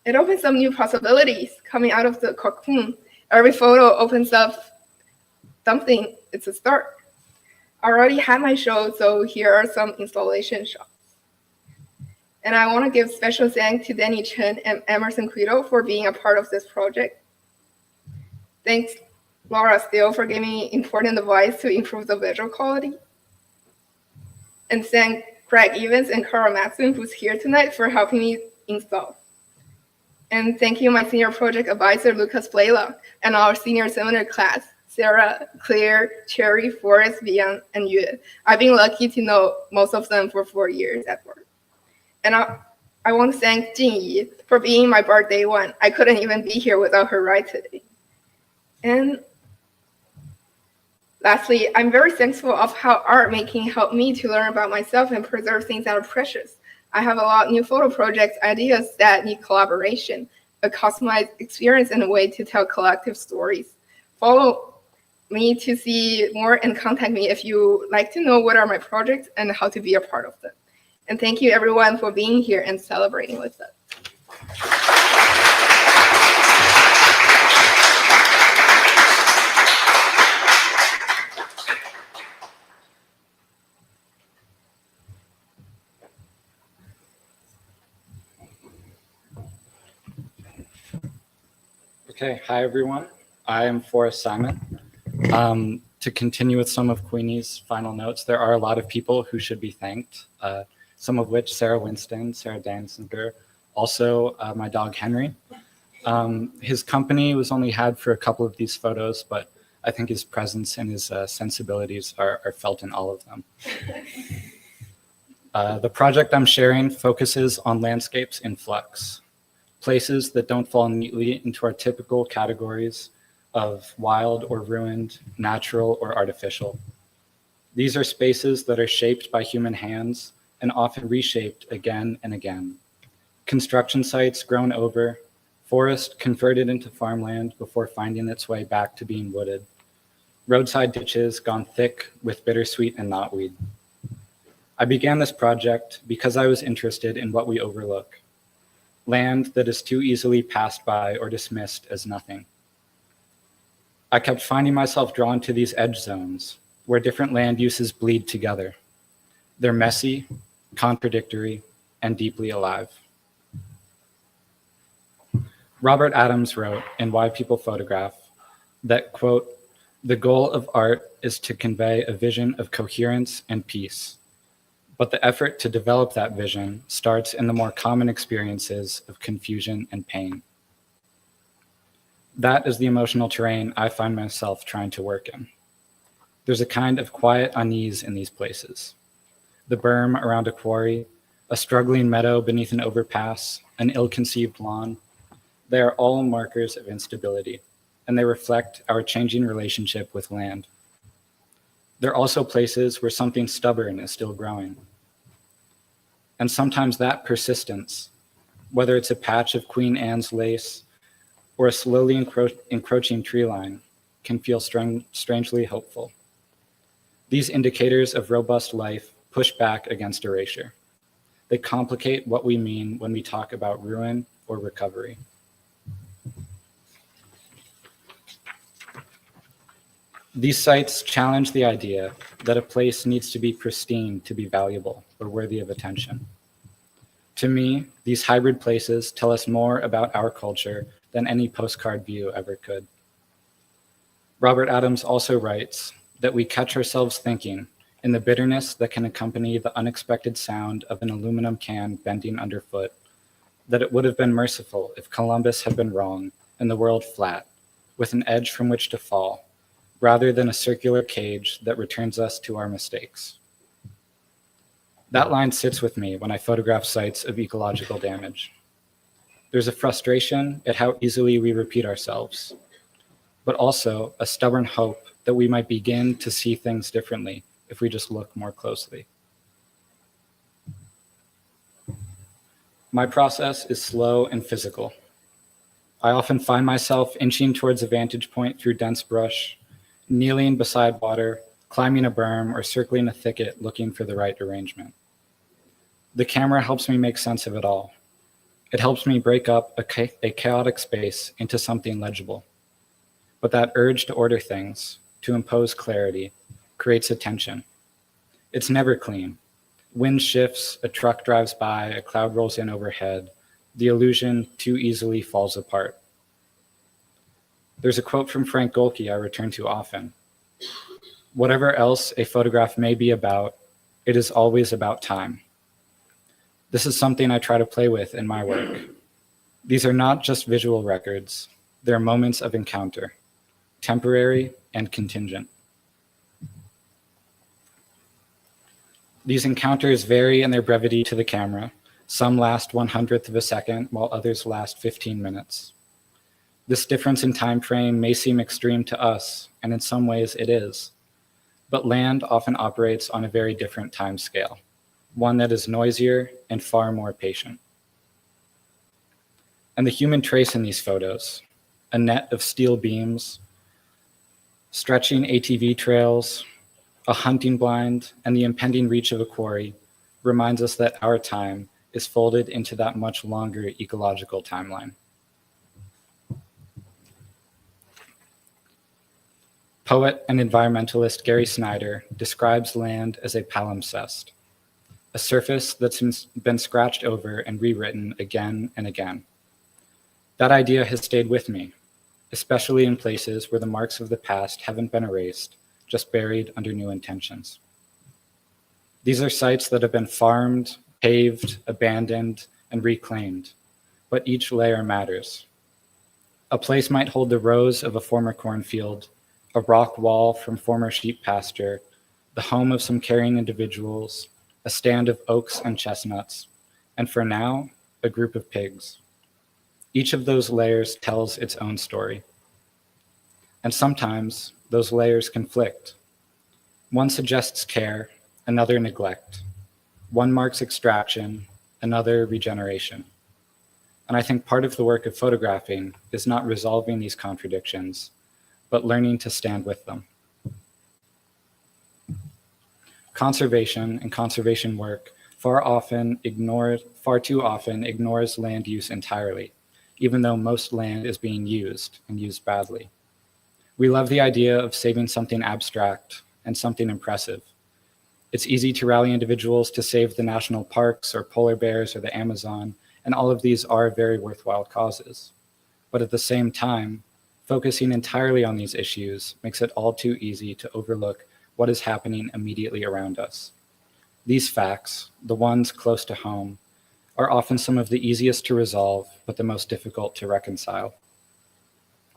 It opens up new possibilities coming out of the cocoon. Every photo opens up something, it's a start. I already had my show, so here are some installation shots. And I want to give special thanks to Yue Chen and Emerson Quito for being a part of this project. Thanks, Laura Steele, for giving me important advice to improve the visual quality. And thank Greg Evans and Carl Matson, who's here tonight, for helping me install. And thank you, my senior project advisor, Lucas Blaylock, and our senior seminar class, Sara, Claire, Cherry, Forrest, Vianne, and Yue. I've been lucky to know most of them for 4 years at Bard. And I want to thank Jingyi for being my Bard day one. I couldn't even be here without her ride today. And lastly, I'm very thankful of how art making helped me to learn about myself and preserve things that are precious. I have a lot of new photo projects, ideas that need collaboration, a customized experience, and a way to tell collective stories. Follow me to see more and contact me if you like to know what are my projects and how to be a part of them. And thank you everyone for being here and celebrating with us. Okay, hi everyone. I am Forrest Simon. To continue with some of Queenie's final notes, there are a lot of people who should be thanked, some of which Sara Winston, Sara Danziger, also my dog Henry. His company was only had for a couple of these photos, but I think his presence and his sensibilities are felt in all of them. The project I'm sharing focuses on landscapes in flux, places that don't fall neatly into our typical categories of wild or ruined, natural or artificial. These are spaces that are shaped by human hands and often reshaped again and again. Construction sites grown over, forest converted into farmland before finding its way back to being wooded, roadside ditches gone thick with bittersweet and knotweed. I began this project because I was interested in what we overlook, land that is too easily passed by or dismissed as nothing. I kept finding myself drawn to these edge zones where different land uses bleed together. They're messy, contradictory, and deeply alive. Robert Adams wrote in Why People Photograph that, quote, "The goal of art is to convey a vision of coherence and peace. But the effort to develop that vision starts in the more common experiences of confusion and pain." That is the emotional terrain I find myself trying to work in. There's a kind of quiet unease in these places. The berm around a quarry, a struggling meadow beneath an overpass, an ill-conceived lawn. They are all markers of instability, and they reflect our changing relationship with land. They're also places where something stubborn is still growing. And sometimes that persistence, whether it's a patch of Queen Anne's lace or a slowly encroaching tree line, can feel strangely hopeful. These indicators of robust life push back against erasure. They complicate what we mean when we talk about ruin or recovery. These sites challenge the idea that a place needs to be pristine to be valuable or worthy of attention. To me, these hybrid places tell us more about our culture than any postcard view ever could. Robert Adams also writes that we catch ourselves thinking in the bitterness that can accompany the unexpected sound of an aluminum can bending underfoot, that it would have been merciful if Columbus had been wrong and the world flat, with an edge from which to fall, rather than a circular cage that returns us to our mistakes. That line sits with me when I photograph sites of ecological damage. There's a frustration at how easily we repeat ourselves, but also a stubborn hope that we might begin to see things differently if we just look more closely. My process is slow and physical. I often find myself inching towards a vantage point through dense brush, kneeling beside water, climbing a berm, or circling a thicket looking for the right arrangement. The camera helps me make sense of it all. It helps me break up a chaotic space into something legible. But that urge to order things, to impose clarity, creates a tension. It's never clean. Wind shifts, a truck drives by, a cloud rolls in overhead. The illusion too easily falls apart. There's a quote from Frank Golke I return to often. Whatever else a photograph may be about, it is always about time. This is something I try to play with in my work. These are not just visual records, they're moments of encounter, temporary and contingent. These encounters vary in their brevity to the camera. Some last 1/100th of a second, while others last 15 minutes. This difference in time frame may seem extreme to us, and in some ways it is. But land often operates on a very different time scale, one that is noisier and far more patient. And the human trace in these photos, a net of steel beams, stretching ATV trails, a hunting blind, and the impending reach of a quarry, reminds us that our time is folded into that much longer ecological timeline. Poet and environmentalist Gary Snyder describes land as a palimpsest, a surface that's been scratched over and rewritten again and again. That idea has stayed with me, especially in places where the marks of the past haven't been erased, just buried under new intentions. These are sites that have been farmed, paved, abandoned, and reclaimed, but each layer matters. A place might hold the rows of a former cornfield, a rock wall from former sheep pasture, the home of some caring individuals, a stand of oaks and chestnuts, and for now, a group of pigs. Each of those layers tells its own story. And sometimes those layers conflict. One suggests care, another neglect. One marks extraction, another regeneration. And I think part of the work of photographing is not resolving these contradictions, but learning to stand with them. Conservation and conservation work far too often ignores land use entirely, even though most land is being used and used badly. We love the idea of saving something abstract and something impressive. It's easy to rally individuals to save the national parks or polar bears or the Amazon, and all of these are very worthwhile causes. But at the same time, focusing entirely on these issues makes it all too easy to overlook what is happening immediately around us. These facts, the ones close to home, are often some of the easiest to resolve, but the most difficult to reconcile.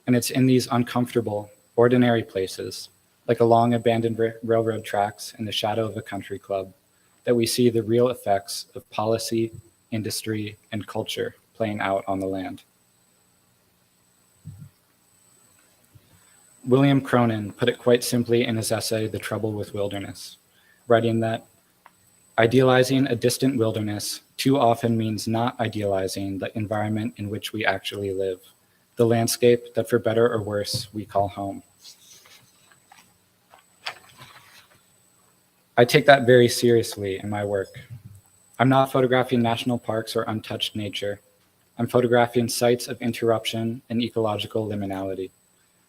And it's in these uncomfortable, ordinary places, like along abandoned railroad tracks in the shadow of a country club, that we see the real effects of policy, industry, and culture playing out on the land. William Cronin put it quite simply in his essay, The Trouble with Wilderness, writing that idealizing a distant wilderness too often means not idealizing the environment in which we actually live, the landscape that for better or worse we call home. I take that very seriously in my work. I'm not photographing national parks or untouched nature. I'm photographing sites of interruption and ecological liminality,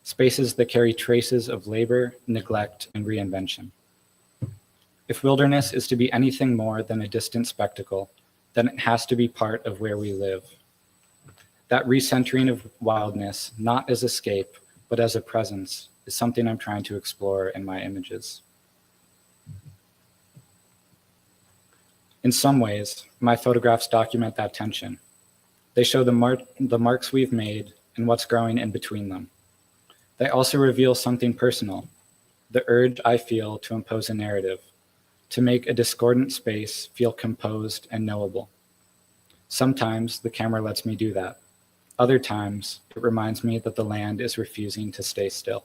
spaces that carry traces of labor, neglect, and reinvention. If wilderness is to be anything more than a distant spectacle, then it has to be part of where we live. That recentering of wildness, not as escape, but as a presence, is something I'm trying to explore in my images. In some ways, my photographs document that tension. They show the marks we've made and what's growing in between them. They also reveal something personal, the urge I feel to impose a narrative, to make a discordant space feel composed and knowable. Sometimes the camera lets me do that. Other times, it reminds me that the land is refusing to stay still.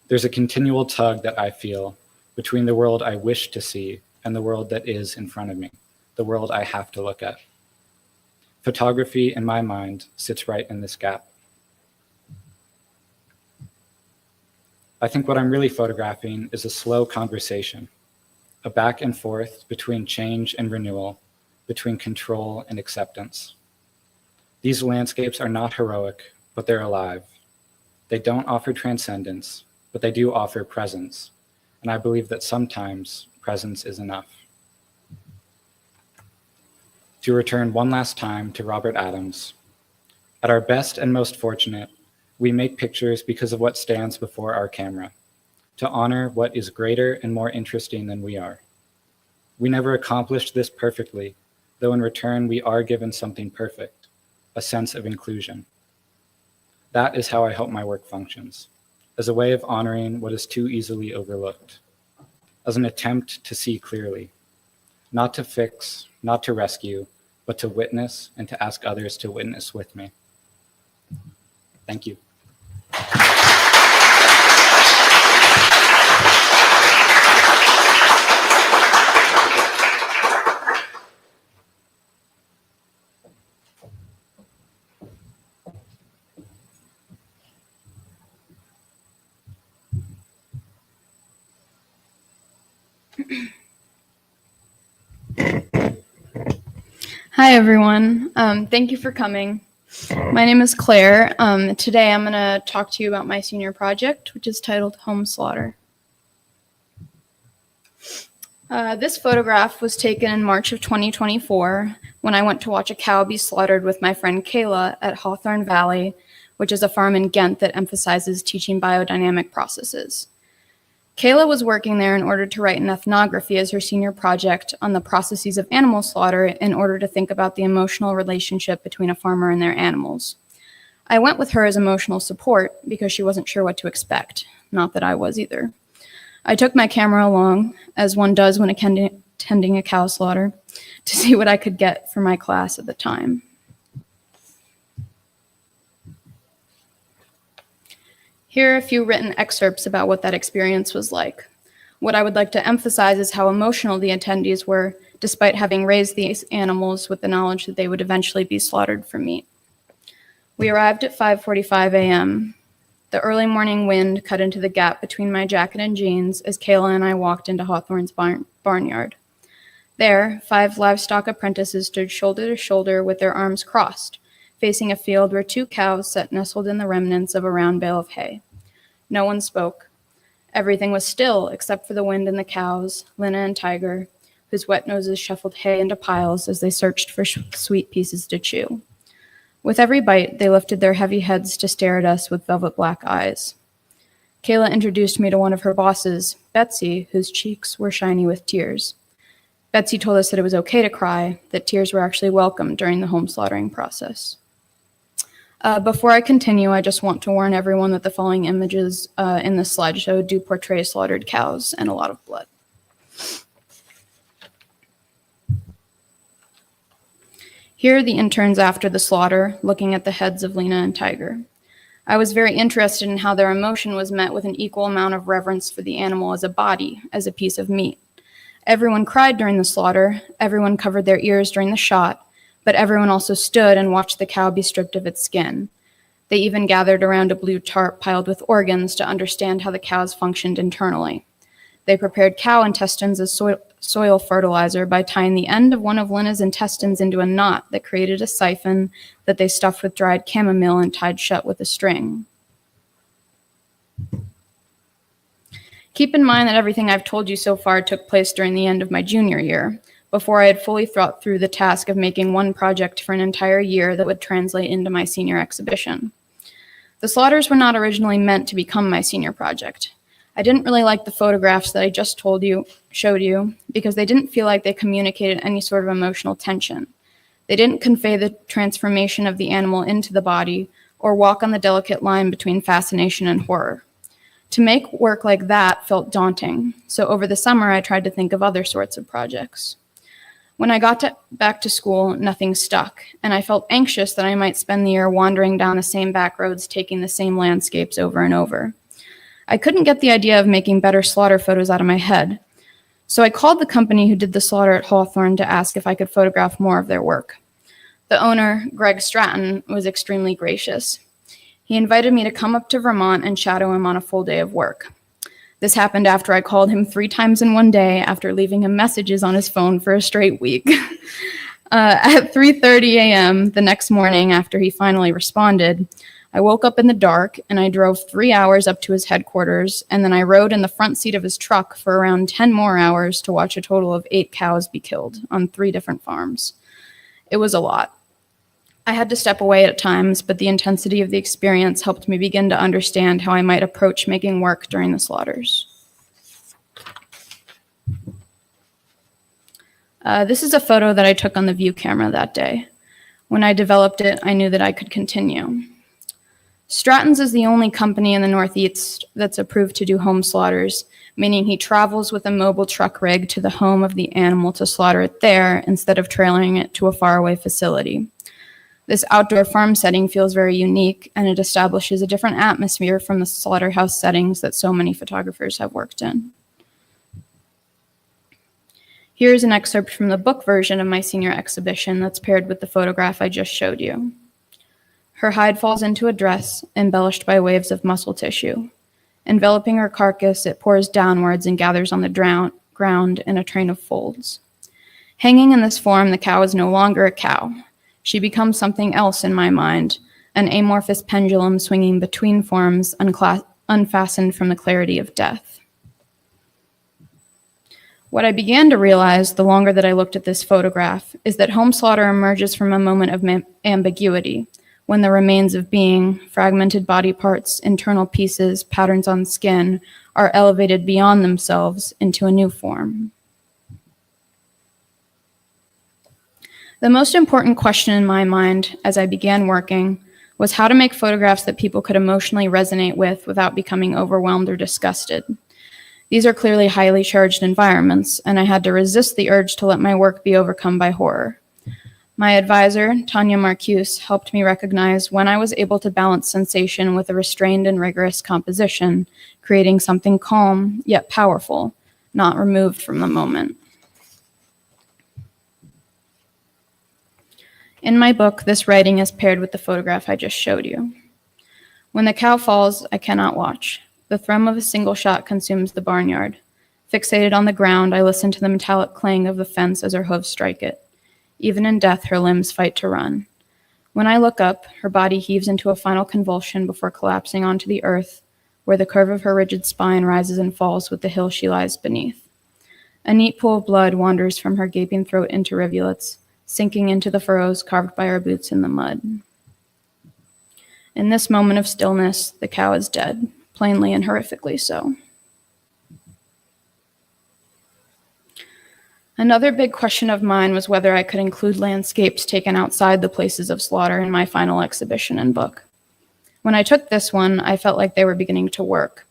There's a continual tug that I feel between the world I wish to see and the world that is in front of me, the world I have to look at. Photography, in my mind, sits right in this gap. I think what I'm really photographing is a slow conversation, a back and forth between change and renewal, between control and acceptance. These landscapes are not heroic, but they're alive. They don't offer transcendence, but they do offer presence. And I believe that sometimes presence is enough. To return one last time to Robert Adams, at our best and most fortunate, we make pictures because of what stands before our camera, to honor what is greater and more interesting than we are. We never accomplished this perfectly, though in return we are given something perfect, a sense of inclusion. That is how I hope my work functions, as a way of honoring what is too easily overlooked, as an attempt to see clearly, not to fix, not to rescue, but to witness and to ask others to witness with me. Thank you. Hi, everyone. Thank you for coming. My name is Claire. Today I'm going to talk to you about my senior project, which is titled Home Slaughter. This photograph was taken in March of 2024 when I went to watch a cow be slaughtered with my friend Kayla at Hawthorne Valley, which is a farm in Ghent that emphasizes teaching biodynamic processes. Kayla was working there in order to write an ethnography as her senior project on the processes of animal slaughter in order to think about the emotional relationship between a farmer and their animals. I went with her as emotional support because she wasn't sure what to expect, not that I was either. I took my camera along, as one does when attending a cow slaughter, to see what I could get for my class at the time. Here are a few written excerpts about what that experience was like. What I would like to emphasize is how emotional the attendees were, despite having raised these animals with the knowledge that they would eventually be slaughtered for meat. We arrived at 5:45 a.m. The early morning wind cut into the gap between my jacket and jeans as Kayla and I walked into Hawthorne's barnyard. There, 5 livestock apprentices stood shoulder to shoulder with their arms crossed, facing a field where 2 cows sat nestled in the remnants of a round bale of hay. No one spoke. Everything was still except for the wind and the cows, Lina and Tiger, whose wet noses shuffled hay into piles as they searched for sweet pieces to chew. With every bite, they lifted their heavy heads to stare at us with velvet black eyes. Kayla introduced me to one of her bosses, Betsy, whose cheeks were shiny with tears. Betsy told us that it was okay to cry, that tears were actually welcome during the home slaughtering process. Before I continue, I just want to warn everyone that the following images in the slideshow do portray slaughtered cows and a lot of blood. Here are the interns after the slaughter, looking at the heads of Lina and Tiger. I was very interested in how their emotion was met with an equal amount of reverence for the animal as a body, as a piece of meat. Everyone cried during the slaughter, everyone covered their ears during the shot, but everyone also stood and watched the cow be stripped of its skin. They even gathered around a blue tarp piled with organs to understand how the cows functioned internally. They prepared cow intestines as soil fertilizer by tying the end of one of Lina's intestines into a knot that created a siphon that they stuffed with dried chamomile and tied shut with a string. Keep in mind that everything I've told you so far took place during the end of my junior year, before I had fully thought through the task of making one project for an entire year that would translate into my senior exhibition. The slaughters were not originally meant to become my senior project. I didn't really like the photographs that I just showed you, because they didn't feel like they communicated any sort of emotional tension. They didn't convey the transformation of the animal into the body or walk on the delicate line between fascination and horror. To make work like that felt daunting, so over the summer I tried to think of other sorts of projects. When I got back to school, nothing stuck, and I felt anxious that I might spend the year wandering down the same back roads, taking the same landscapes over and over. I couldn't get the idea of making better slaughter photos out of my head, so I called the company who did the slaughter at Hawthorne to ask if I could photograph more of their work. The owner, Greg Stratton, was extremely gracious. He invited me to come up to Vermont and shadow him on a full day of work. This happened after I called him 3 times in one day after leaving him messages on his phone for a straight week. At 3:30 a.m. the next morning, after he finally responded, I woke up in the dark and I drove 3 hours up to his headquarters, and then I rode in the front seat of his truck for around 10 more hours to watch a total of 8 cows be killed on 3 different farms. It was a lot. I had to step away at times, but the intensity of the experience helped me begin to understand how I might approach making work during the slaughters. This is a photo that I took on the view camera that day. When I developed it, I knew that I could continue. Stratton's is the only company in the Northeast that's approved to do home slaughters, meaning he travels with a mobile truck rig to the home of the animal to slaughter it there instead of trailing it to a faraway facility. This outdoor farm setting feels very unique, and it establishes a different atmosphere from the slaughterhouse settings that so many photographers have worked in. Here's an excerpt from the book version of my senior exhibition that's paired with the photograph I just showed you. Her hide falls into a dress, embellished by waves of muscle tissue. Enveloping her carcass, it pours downwards and gathers on the ground in a train of folds. Hanging in this form, the cow is no longer a cow. She becomes something else in my mind, an amorphous pendulum swinging between forms, unfastened from the clarity of death. What I began to realize the longer that I looked at this photograph is that home slaughter emerges from a moment of ambiguity, when the remains of being, fragmented body parts, internal pieces, patterns on skin, are elevated beyond themselves into a new form. The most important question in my mind as I began working was how to make photographs that people could emotionally resonate with without becoming overwhelmed or disgusted. These are clearly highly charged environments, and I had to resist the urge to let my work be overcome by horror. My advisor, Tanya Marcuse, helped me recognize when I was able to balance sensation with a restrained and rigorous composition, creating something calm yet powerful, not removed from the moment. In my book, this writing is paired with the photograph I just showed you. When the cow falls, I cannot watch. The thrum of a single shot consumes the barnyard. Fixated on the ground, I listen to the metallic clang of the fence as her hooves strike it. Even in death, her limbs fight to run. When I look up, her body heaves into a final convulsion before collapsing onto the earth, where the curve of her rigid spine rises and falls with the hill she lies beneath. A neat pool of blood wanders from her gaping throat into rivulets, sinking into the furrows carved by our boots in the mud. In this moment of stillness, the cow is dead, plainly and horrifically so. Another big question of mine was whether I could include landscapes taken outside the places of slaughter in my final exhibition and book. When I took this one, I felt like they were beginning to work.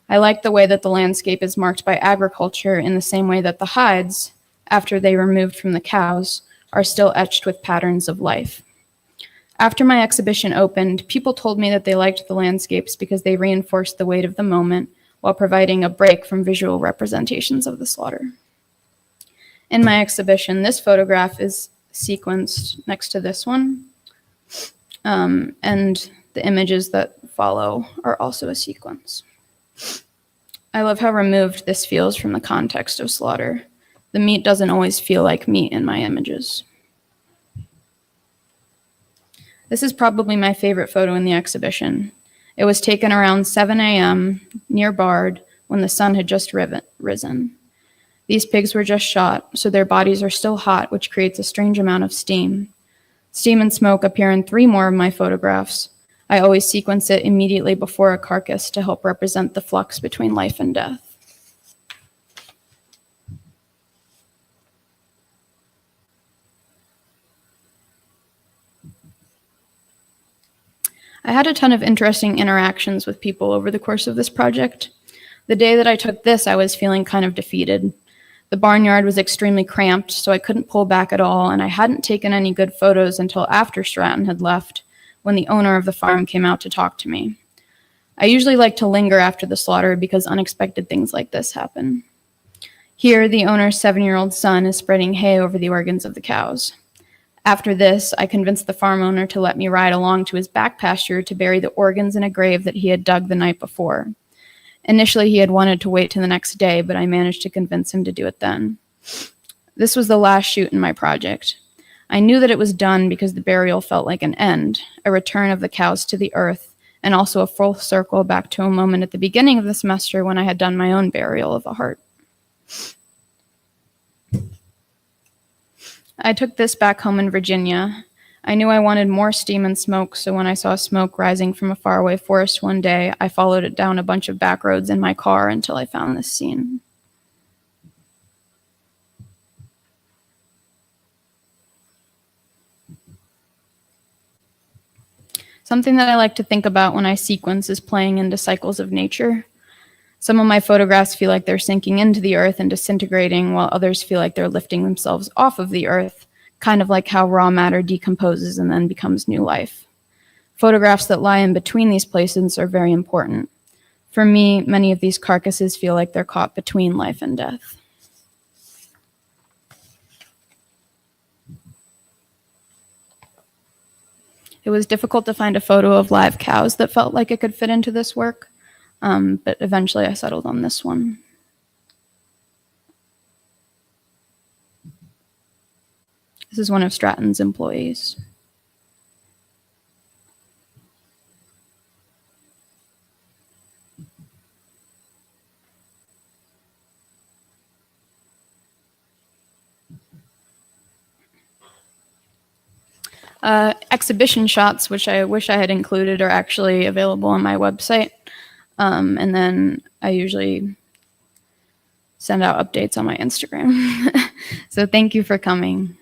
I liked the way that the landscape is marked by agriculture in the same way that the hides, after they removed from the cows, are still etched with patterns of life. After my exhibition opened, people told me that they liked the landscapes because they reinforced the weight of the moment while providing a break from visual representations of the slaughter. In my exhibition, this photograph is sequenced next to this one, and the images that follow are also a sequence. I love how removed this feels from the context of slaughter. The meat doesn't always feel like meat in my images. This is probably my favorite photo in the exhibition. It was taken around 7 a.m. near Bard when the sun had just risen. These pigs were just shot, so their bodies are still hot, which creates a strange amount of steam. Steam and smoke appear in 3 more of my photographs. I always sequence it immediately before a carcass to help represent the flux between life and death. I had a ton of interesting interactions with people over the course of this project. The day that I took this, I was feeling kind of defeated. The barnyard was extremely cramped, so I couldn't pull back at all, and I hadn't taken any good photos until after Stratton had left, when the owner of the farm came out to talk to me. I usually like to linger after the slaughter because unexpected things like this happen. Here, the owner's 7-year-old son is spreading hay over the organs of the cows. After this, I convinced the farm owner to let me ride along to his back pasture to bury the organs in a grave that he had dug the night before. Initially, he had wanted to wait till the next day, but I managed to convince him to do it then. This was the last shoot in my project. I knew that it was done because the burial felt like an end, a return of the cows to the earth, and also a full circle back to a moment at the beginning of the semester when I had done my own burial of a heart. I took this back home in Virginia. I knew I wanted more steam and smoke, so when I saw smoke rising from a faraway forest one day, I followed it down a bunch of back roads in my car until I found this scene. Something that I like to think about when I sequence is playing into cycles of nature. Some of my photographs feel like they're sinking into the earth and disintegrating, while others feel like they're lifting themselves off of the earth, kind of like how raw matter decomposes and then becomes new life. Photographs that lie in between these places are very important. For me, many of these carcasses feel like they're caught between life and death. It was difficult to find a photo of live cows that felt like it could fit into this work, but eventually I settled on this one. This is one of Stratton's employees. Exhibition shots, which I wish I had included, are actually available on my website. And then I usually send out updates on my Instagram. So thank you for coming.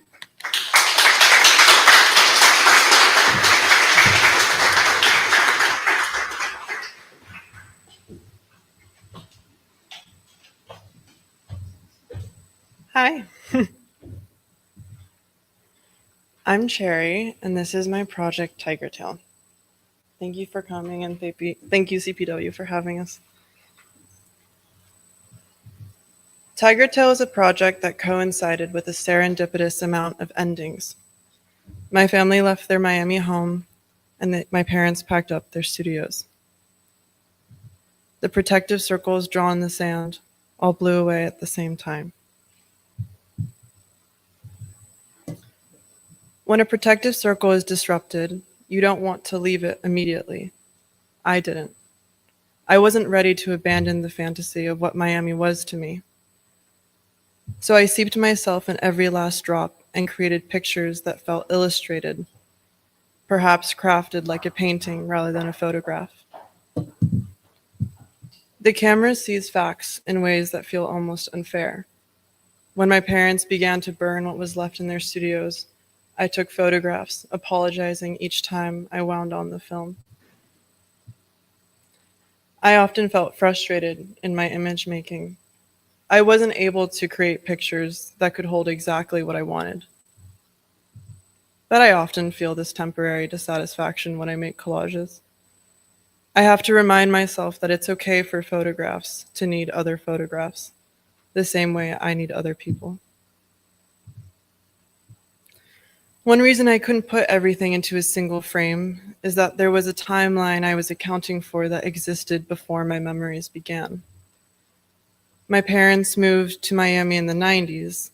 Hi. I'm Cherry, and this is my project Tiger Tail. Thank you for coming, and thank you CPW for having us. Tiger Tail is a project that coincided with a serendipitous amount of endings. My family left their Miami home, and my parents packed up their studios. The protective circles drawn in the sand all blew away at the same time. When a protective circle is disrupted, you don't want to leave it immediately. I didn't. I wasn't ready to abandon the fantasy of what Miami was to me. So I seeped myself in every last drop and created pictures that felt illustrated, perhaps crafted like a painting rather than a photograph. The camera sees facts in ways that feel almost unfair. When my parents began to burn what was left in their studios, I took photographs, apologizing each time I wound on the film. I often felt frustrated in my image making. I wasn't able to create pictures that could hold exactly what I wanted. But I often feel this temporary dissatisfaction when I make collages. I have to remind myself that it's okay for photographs to need other photographs, the same way I need other people. One reason I couldn't put everything into a single frame is that there was a timeline I was accounting for that existed before my memories began. My parents moved to Miami in the 90s.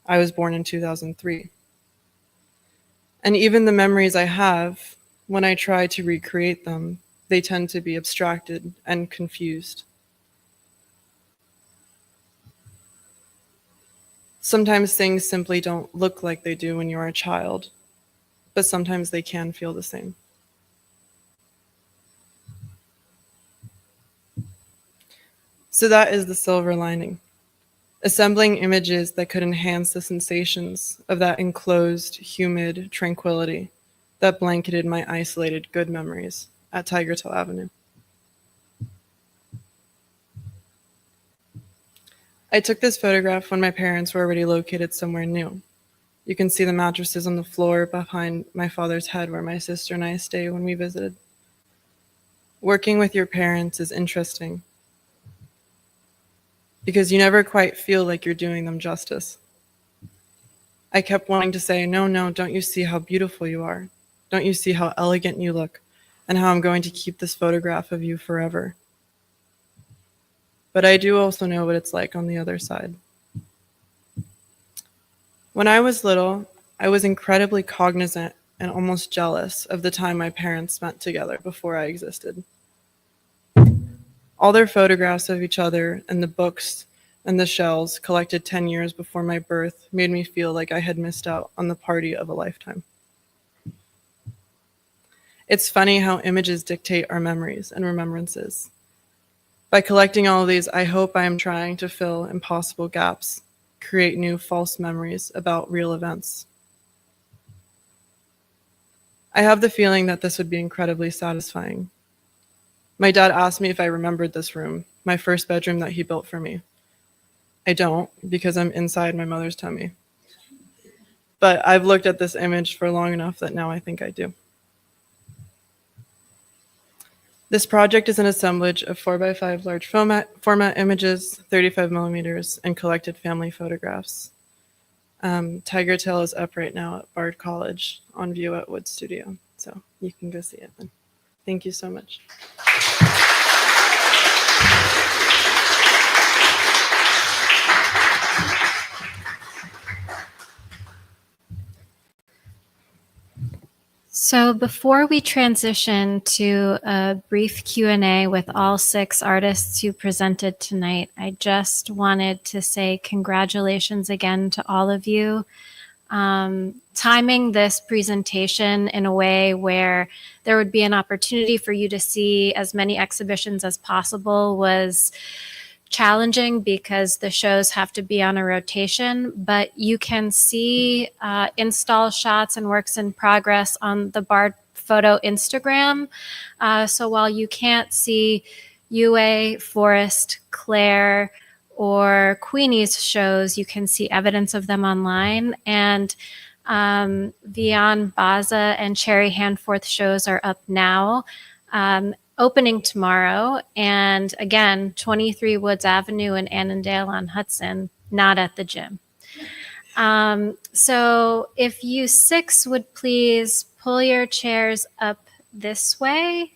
I was born in 2003. And even the memories I have, when I try to recreate them, they tend to be abstracted and confused. Sometimes things simply don't look like they do when you're a child, but sometimes they can feel the same. So that is the silver lining, assembling images that could enhance the sensations of that enclosed, humid tranquility that blanketed my isolated good memories at Tiger Tail Avenue. I took this photograph when my parents were already located somewhere new. You can see the mattresses on the floor behind my father's head where my sister and I stay when we visited. Working with your parents is interesting because you never quite feel like you're doing them justice. I kept wanting to say, no, don't you see how beautiful you are? Don't you see how elegant you look and how I'm going to keep this photograph of you forever? But I do also know what it's like on the other side. When I was little, I was incredibly cognizant and almost jealous of the time my parents spent together before I existed. All their photographs of each other and the books and the shells collected 10 years before my birth made me feel like I had missed out on the party of a lifetime. It's funny how images dictate our memories and remembrances. By collecting all of these, I hope I am trying to fill impossible gaps, create new false memories about real events. I have the feeling that this would be incredibly satisfying. My dad asked me if I remembered this room, my first bedroom that he built for me. I don't, because I'm inside my mother's tummy. But I've looked at this image for long enough that now I think I do. This project is an assemblage of 4x5 large format images, 35 millimeters, and collected family photographs. Tiger Tail is up right now at Bard College on view at Wood Studio, so you can go see it then. Thank you so much. So before we transition to a brief Q&A with all 6 artists who presented tonight, I just wanted to say congratulations again to all of you. Timing this presentation in a way where there would be an opportunity for you to see as many exhibitions as possible was challenging because the shows have to be on a rotation, but you can see install shots and works in progress on the Bard Photo Instagram. So while you can't see Yue, Forrest, Claire, or Queenie's shows, you can see evidence of them online. And Vianne Bozza and Cherry Handforth shows are up now. Opening tomorrow, and again, 23 Woods Avenue in Annandale on Hudson, not at the gym. So if you 6 would please pull your chairs up this way.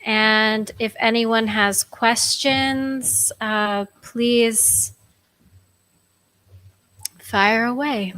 And if anyone has questions, please fire away.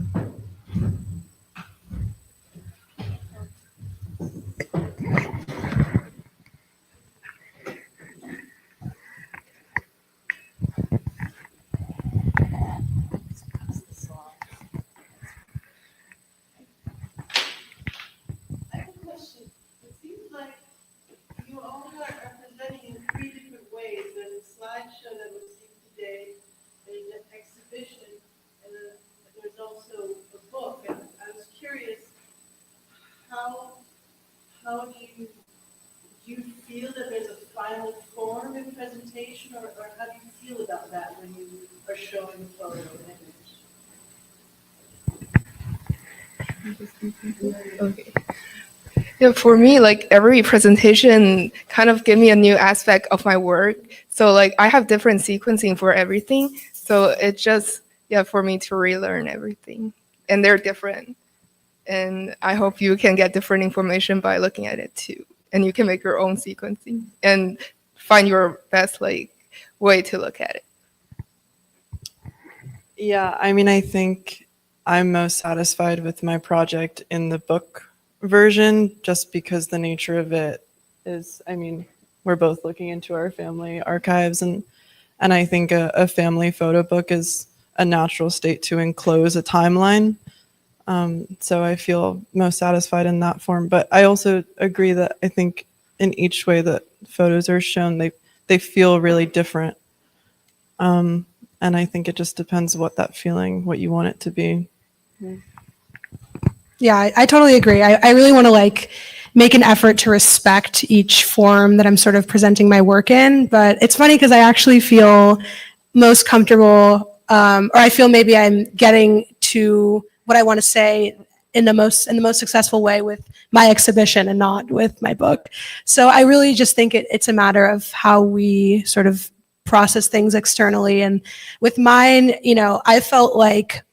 How do you feel that there's a final form in presentation, or how do you feel about that when you are showing photo and image? Okay. Yeah, for me, like every presentation kind of give me a new aspect of my work. So like I have different sequencing for everything. So it's just, for me to relearn everything. And they're different. And I hope you can get different information by looking at it too. And you can make your own sequencing and find your best way to look at it. Yeah, I mean, I think I'm most satisfied with my project in the book version, just because the nature of it is, I mean, we're both looking into our family archives, and I think a family photo book is a natural state to enclose a timeline. So I feel most satisfied in that form. But I also agree that I think in each way that photos are shown, they feel really different. And I think it just depends what you want it to be. Yeah, I totally agree. I really want to make an effort to respect each form that I'm sort of presenting my work in. But it's funny because I actually feel most comfortable, or I feel maybe I'm getting to what I want to say in the most successful way with my exhibition and not with my book. So I really just think it's a matter of how we sort of process things externally. And with mine, I felt like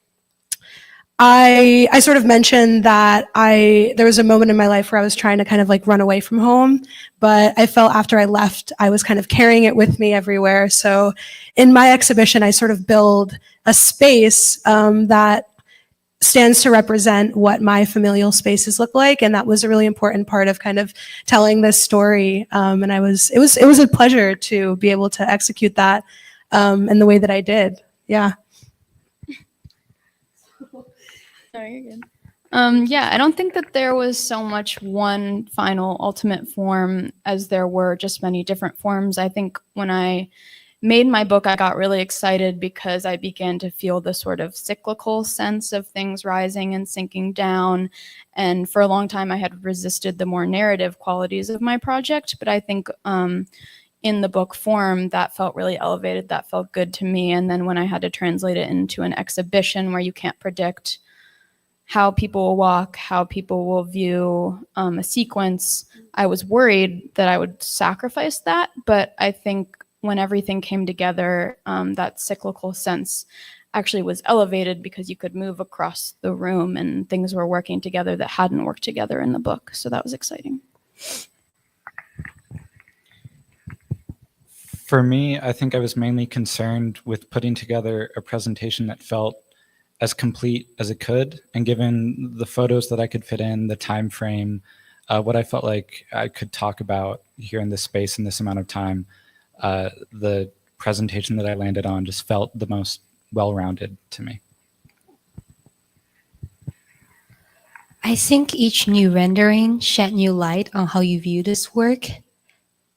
I sort of mentioned that there was a moment in my life where I was trying to kind of run away from home, but I felt after I left, I was kind of carrying it with me everywhere. So in my exhibition, I sort of build a space that stands to represent what my familial spaces look like, and that was a really important part of kind of telling this story. And it was a pleasure to be able to execute that in the way that I did. Yeah. Sorry, you're good. Yeah, I don't think that there was so much one final ultimate form as there were just many different forms. I think when I made my book, I got really excited because I began to feel the sort of cyclical sense of things rising and sinking down. And for a long time, I had resisted the more narrative qualities of my project. But I think in the book form, that felt really elevated. That felt good to me. And then when I had to translate it into an exhibition where you can't predict how people will walk, how people will view a sequence, I was worried that I would sacrifice that. But I think when everything came together, that cyclical sense actually was elevated because you could move across the room and things were working together that hadn't worked together in the book. So that was exciting. For me, I think I was mainly concerned with putting together a presentation that felt as complete as it could, and given the photos that I could fit in, the time frame, what I felt like I could talk about here in this space in this amount of time, the presentation that I landed on just felt the most well-rounded to me. I think each new rendering shed new light on how you view this work.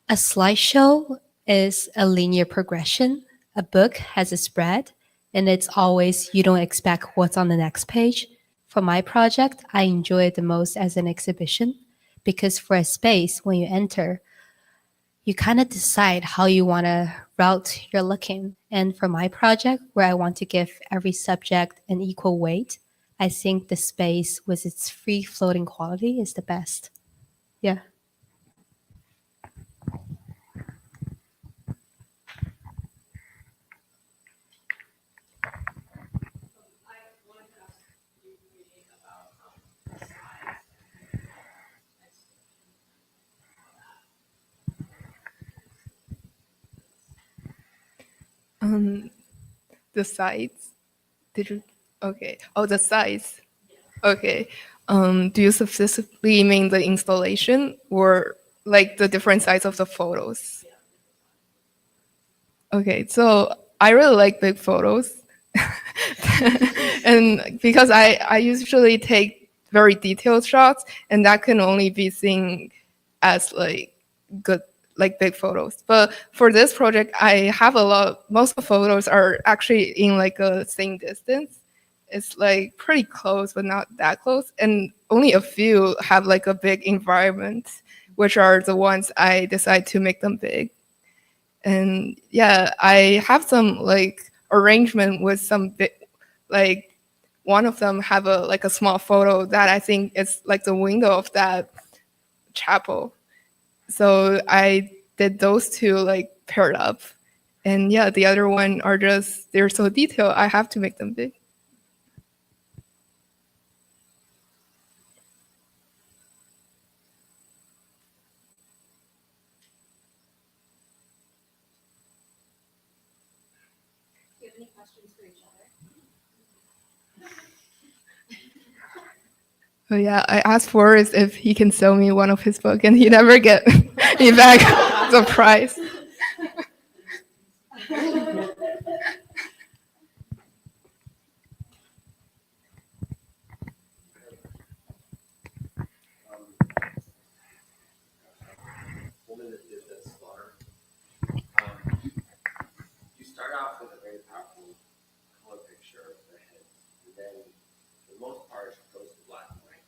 A slideshow is a linear progression. A book has a spread, and it's always, you don't expect what's on the next page. For my project, I enjoy it the most as an exhibition, because for a space, when you enter, you kind of decide how you want to route your looking. And for my project, where I want to give every subject an equal weight, I think the space with its free floating quality is the best. Yeah. The sides. Did you? Okay. Oh, the sides. Okay. Do you specifically mean the installation or like the different sides of the photos? Okay. So I really like big photos. And because I usually take very detailed shots, and that can only be seen as like good, like big photos. But for this project, I have most of the photos are actually in like a same distance. It's like pretty close, but not that close. And only a few have like a big environment, which are the ones I decide to make them big. And yeah, I have some like arrangement with some big, like one of them have a small photo that I think is like the window of that chapel. So I did those two like paired up. And yeah, the other one are just, they're so detailed, I have to make them big. Do you have any questions for each other? Oh yeah, I asked Forrest if he can sell me one of his books, and he never get me back the price. Woman that did this slaughter. You start off with a very powerful color picture of the heads, and then for the most part it goes to black and white.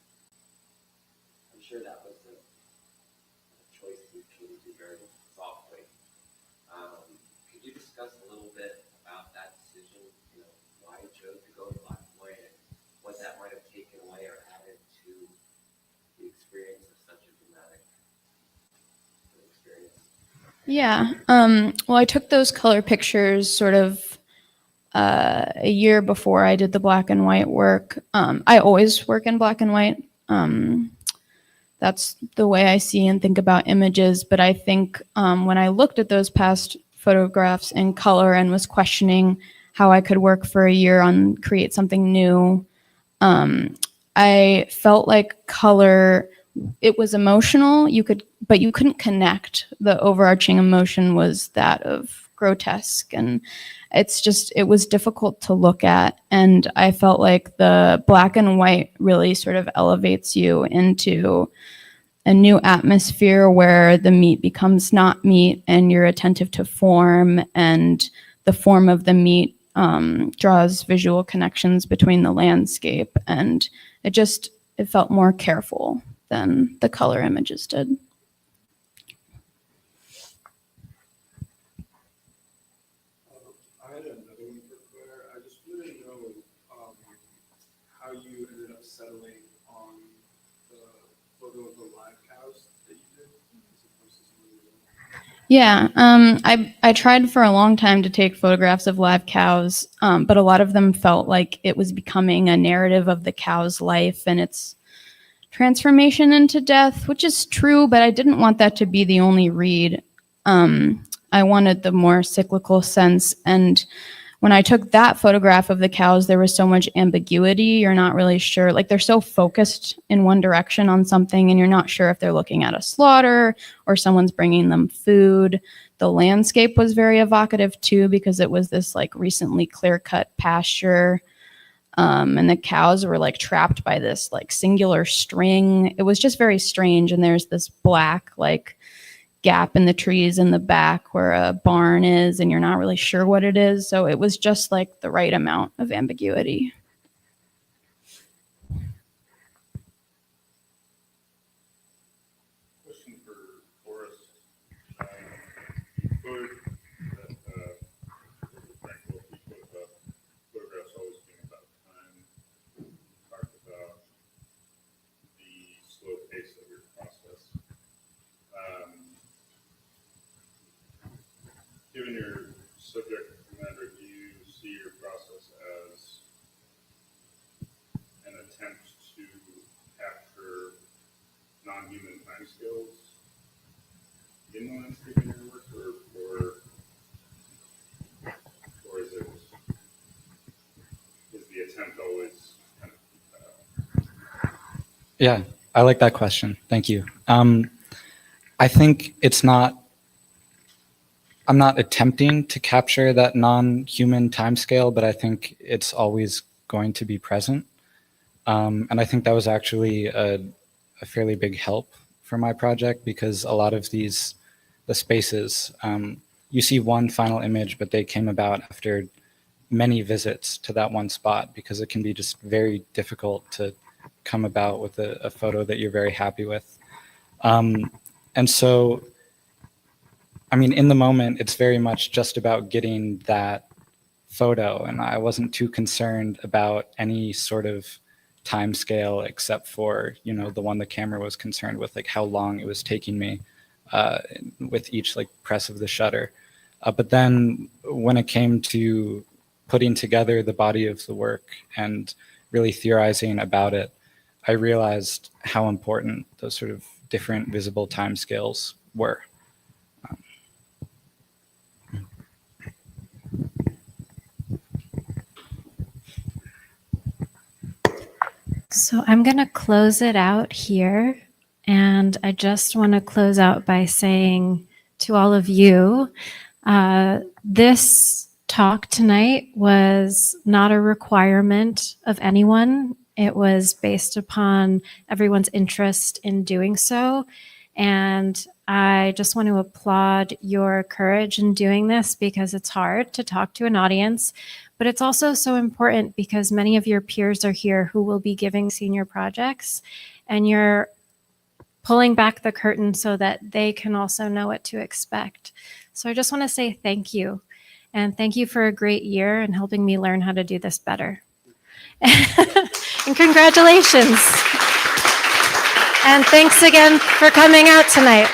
I'm sure that was a choice you came to very softly. Could you discuss a little bit about that decision? You know, why you chose to go to black and white, and what that might have taken away or added to the experience of such a dramatic experience? Yeah. Well, I took those color pictures sort of a year before I did the black and white work. I always work in black and white. That's the way I see and think about images. But I think when I looked at those past photographs in color and was questioning how I could work for a year on create something new, I felt like color, it was emotional, but you couldn't connect. The overarching emotion was that of grotesque, and it was difficult to look at. And I felt like the black and white really sort of elevates you into a new atmosphere where the meat becomes not meat and you're attentive to form, and the form of the meat draws visual connections between the landscape, and it felt more careful than the color images did. I had another one for Claire. I just wanted to know how you ended up settling on the photo of the live cows that you did as opposed to some of the other. Yeah, I tried for a long time to take photographs of live cows, but a lot of them felt like it was becoming a narrative of the cow's life and its transformation into death, which is true, but I didn't want that to be the only read. I wanted the more cyclical sense, and when I took that photograph of the cows, there was so much ambiguity. You're not really sure, like they're so focused in one direction on something, and you're not sure if they're looking at a slaughter or someone's bringing them food. The landscape was very evocative too, because it was this like recently clear-cut pasture, and the cows were like trapped by this like singular string. It was just very strange, and there's this black like gap in the trees in the back where a barn is, and you're not really sure what it is. So it was just like the right amount of ambiguity. Question for Forrest. Photographs always being about time. Talked about the slow pace of your process. Given your subject matter, do you see your process as an attempt to capture non-human timescales in the landscape in your work, or is the attempt always kind of Yeah, I like that question. Thank you. I think I'm not attempting to capture that non-human timescale, but I think it's always going to be present. And I think that was actually a fairly big help for my project, because a lot of the spaces, you see one final image, but they came about after many visits to that one spot, because it can be just very difficult to come about with a photo that you're very happy with. And so, I mean, in the moment, it's very much just about getting that photo, and I wasn't too concerned about any sort of time scale, except for, you know, the one the camera was concerned with, like how long it was taking me with each like press of the shutter. But then when it came to putting together the body of the work and really theorizing about it, I realized how important those sort of different visible time scales were. So I'm going to close it out here. And I just want to close out by saying to all of you, this talk tonight was not a requirement of anyone. It was based upon everyone's interest in doing so. And I just want to applaud your courage in doing this, because it's hard to talk to an audience, but it's also so important because many of your peers are here who will be giving senior projects, and you're pulling back the curtain so that they can also know what to expect. So I just want to say thank you, and thank you for a great year and helping me learn how to do this better. And congratulations. And thanks again for coming out tonight.